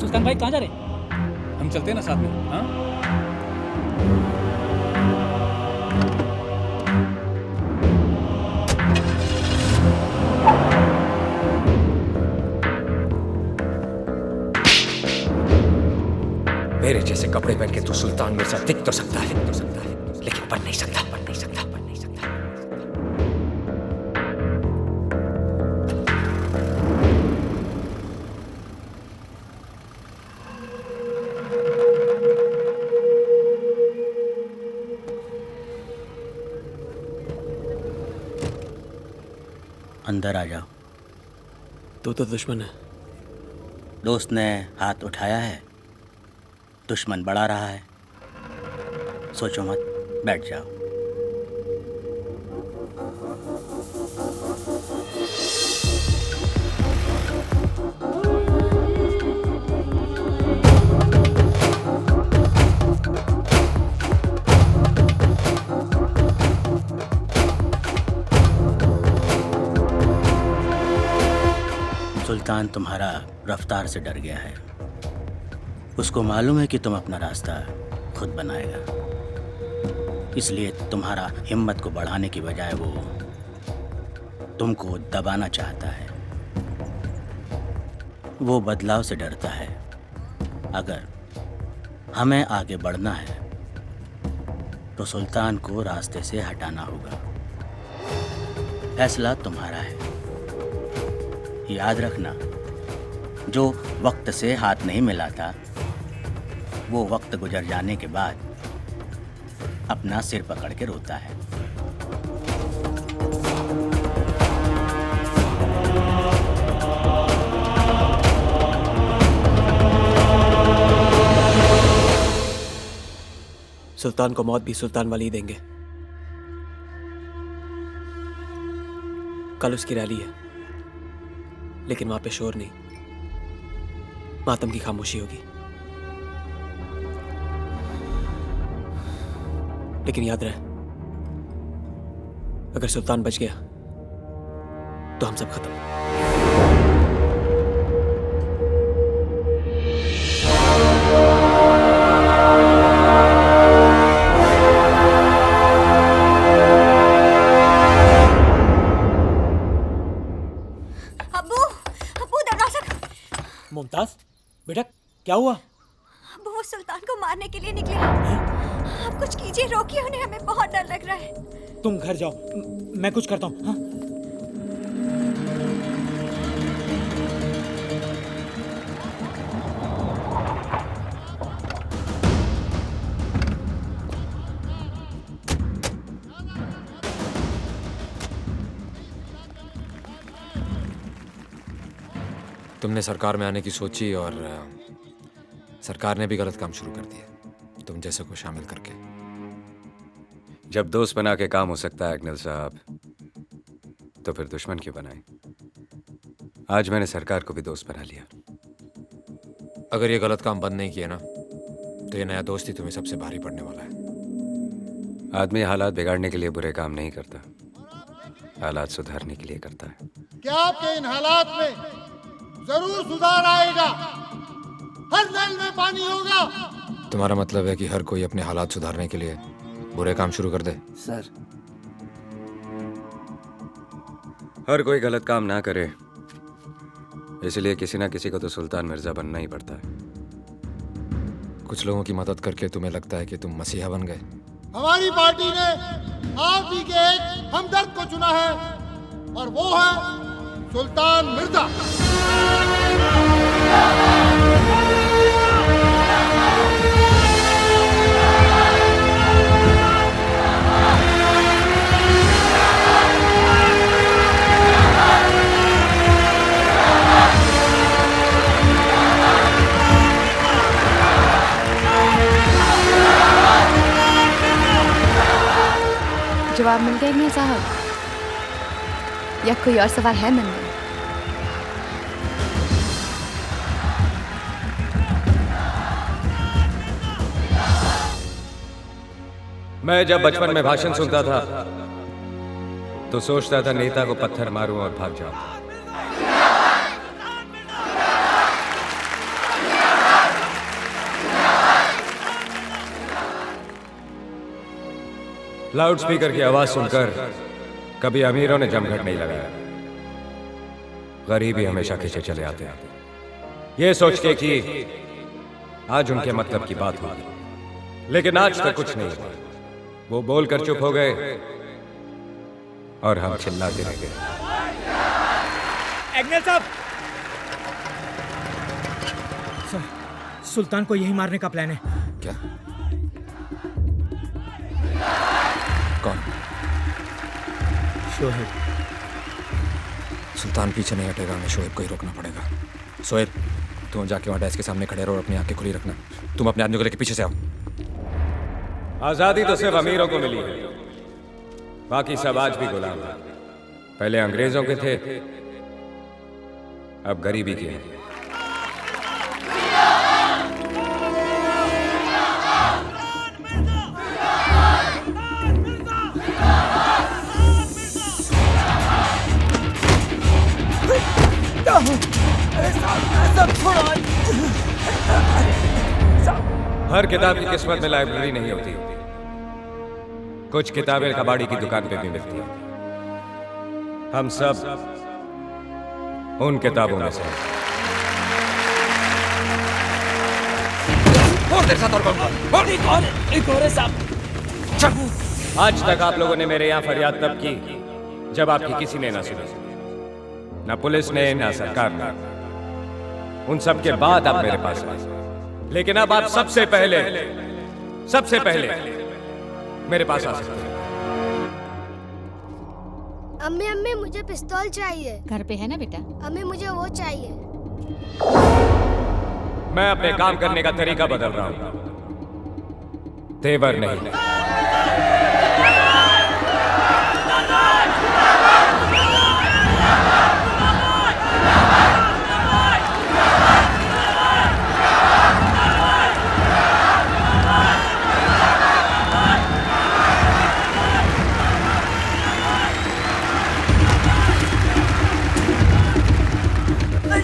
सुल्तान भाई कहाँ जा रहे हैं? हम चलते हैं ना साथ में, हाँ? मेरे जैसे कपड़े पहन के तू सुल्तान मिर्जा दिख तो सकता है, लेकिन बन नहीं सकता। अंदर आ जाओ। तो दुश्मन है। दोस्त ने हाथ उठाया है, दुश्मन बढ़ा रहा है। सोचो मत, बैठ जाओ। सुल्तान तुम्हारा रफ्तार से डर गया है। उसको मालूम है कि तुम अपना रास्ता खुद बनाएगा, इसलिए तुम्हारा हिम्मत को बढ़ाने की बजाय वो तुमको दबाना चाहता है। वो बदलाव से डरता है। अगर हमें आगे बढ़ना है तो सुल्तान को रास्ते से हटाना होगा। फैसला तुम्हारा है। याद रखना, जो वक्त से हाथ नहीं मिलाता वो वक्त गुजर जाने के बाद अपना सिर पकड़ के रोता है। सुल्तान को मौत भी सुल्तान वाली ही देंगे। कल उसकी रैली है, लेकिन वहां पे शोर नहीं, मातम की खामोशी होगी। लेकिन याद रहे, अगर सुल्तान बच गया तो हम सब खत्म। मुमताज, बेटा क्या हुआ? अब वो सुल्तान को मारने के लिए निकले हैं। आप कुछ कीजिए, रोकिए उन्हें, हमें बहुत डर लग रहा है। तुम घर जाओ, मैं कुछ करता हूँ। हाँ? तुमने सरकार में आने की सोची और सरकार ने भी गलत काम शुरू कर दिया, तुम जैसे को शामिल करके। जब दोस्त बना के काम हो सकता है अग्निल साहब, तो फिर दुश्मन क्यों बनाए? आज मैंने सरकार को भी दोस्त बना लिया। अगर ये गलत काम बंद नहीं किया ना, तो ये नया दोस्त ही तुम्हें सबसे भारी पड़ने वाला है। आदमी हालात बिगाड़ने के लिए बुरे काम नहीं करता, हालात सुधारने के लिए करता है। क्या आपके इन हालात में जरूर सुधार आएगा? हर नल में पानी होगा। तुम्हारा मतलब है कि हर कोई अपने हालात सुधारने के लिए बुरे काम शुरू कर दे? सर, हर कोई गलत काम ना करे, इसलिए किसी ना किसी को तो सुल्तान मिर्जा बनना ही पड़ता है। कुछ लोगों की मदद करके तुम्हें लगता है कि तुम मसीहा बन गए? हमारी पार्टी ने आप ही के एक हमदर्द को चुना है और वो है सुल्तान मिर्जा। जवाब मिल गया मीर साहब, या कोई और सवाल है मन में? मैं जब बचपन में भाषण सुनता था तो सोचता था नेता को पत्थर मारूं और भाग जाऊं। लाउड स्पीकर की आवाज सुनकर कभी अमीरों ने जमघट नहीं लगाया, गरीब ही हमेशा खींचे चले आते हैं, ये सोच के कि आज उनके मतलब की बात होगी। लेकिन आज तक कुछ नहीं हुआ। वो बोलकर चुप हो गए और हम चिल्लाते रह गए। एग्नेल साहब, सर, सुल्तान को यही मारने का प्लान है। क्या? कौन? शोहेब। सुल्तान पीछे नहीं हटेगा, हमें शोएब को ही रोकना पड़ेगा। शोएब, तुम जाके वहां डेस्क के सामने खड़े रहो और अपनी आंखें खुली रखना। तुम अपने आदमी को लेकर पीछे से आओ। आजादी तो सिर्फ अमीरों को मिली है, बाकी सब आज भी गुलाम हैं। पहले अंग्रेजों के थे, अब गरीबी के हैं। हर किताब की किस्मत में लाइब्रेरी नहीं होती, कुछ किताबें कबाड़ी की दुकान पे भी मिलती हैं। हम सब उन किताबों में से हैं। एक और है साहब। आज तक आप लोगों ने मेरे यहाँ फरियाद तब की जब आपकी किसी ने ना सुनी, ना पुलिस ने ना सरकार ने। उन सब के बाद आप मेरे पास आए, लेकिन अब आप सबसे पहले मेरे पास आ सकते हैं। अम्मी अम्मी मुझे पिस्तौल चाहिए। घर पे है ना बेटा? अम्मी मुझे वो चाहिए। मैं अपने काम करने का तरीका बदल रहा हूं, तेवर नहीं।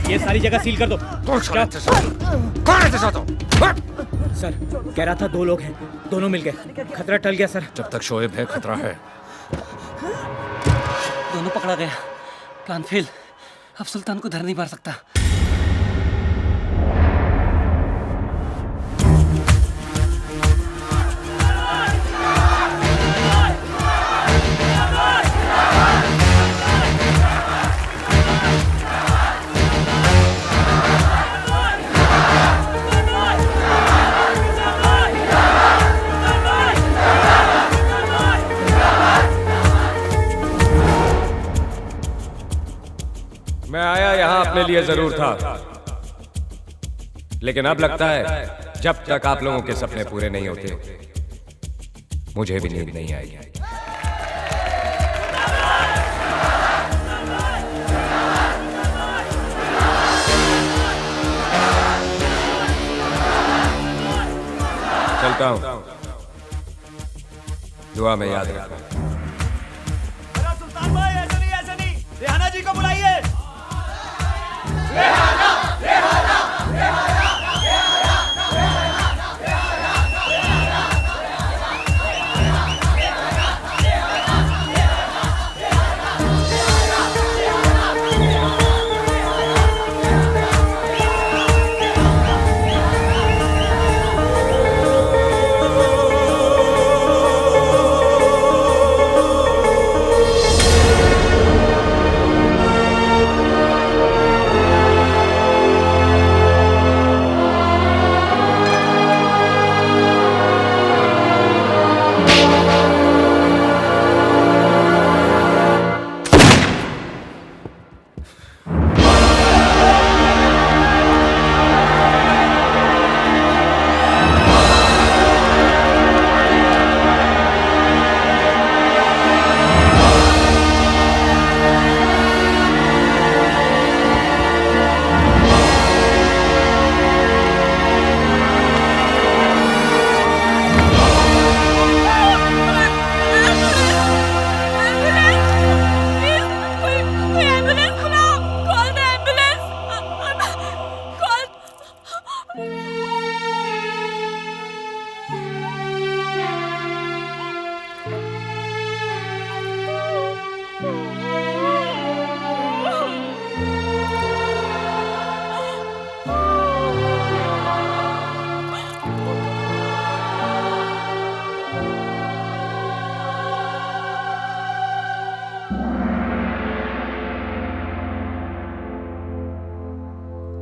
ये सारी जगह सील कर दो। कौन है तेरे साथ? सर, कह रहा था 2 लोग हैं, दोनों मिल गए। खतरा टल गया सर। जब तक शोएब है खतरा है। दोनों पकड़ा गया, प्लान फेल। अब सुल्तान को धर नहीं मार सकता। मैं आया यहाँ अपने लिए जरूर था, लेकिन अब लगता है जब तक आप लोगों के सपने पूरे नहीं होते मुझे भी नींद नहीं आएगी। चलता हूं, दुआ में याद रखना। सुल्तान भाई ऐसा नहीं, रेहाना जी को बुलाइए।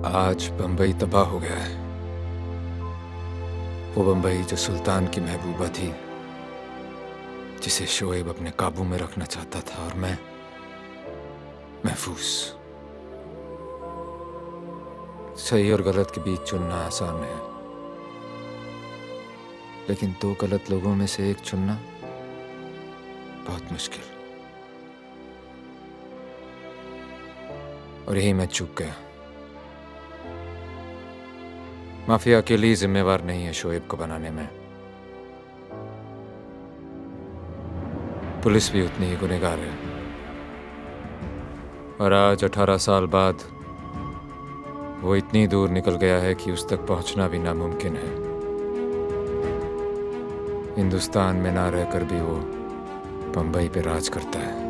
आज बंबई तबाह हो गया है। वो बंबई जो सुल्तान की महबूबा थी, जिसे शोएब अपने काबू में रखना चाहता था, और मैं महफूज। सही और गलत के बीच चुनना आसान है, लेकिन दो गलत लोगों में से एक चुनना बहुत मुश्किल। और यही मैं चूक गया। माफिया अकेली जिम्मेवार नहीं है शोएब को बनाने में, पुलिस भी उतनी ही गुनहगार है। और आज 18 साल बाद वो इतनी दूर निकल गया है कि उस तक पहुंचना भी नामुमकिन है। हिंदुस्तान में ना रहकर भी वो बंबई पे राज करता है।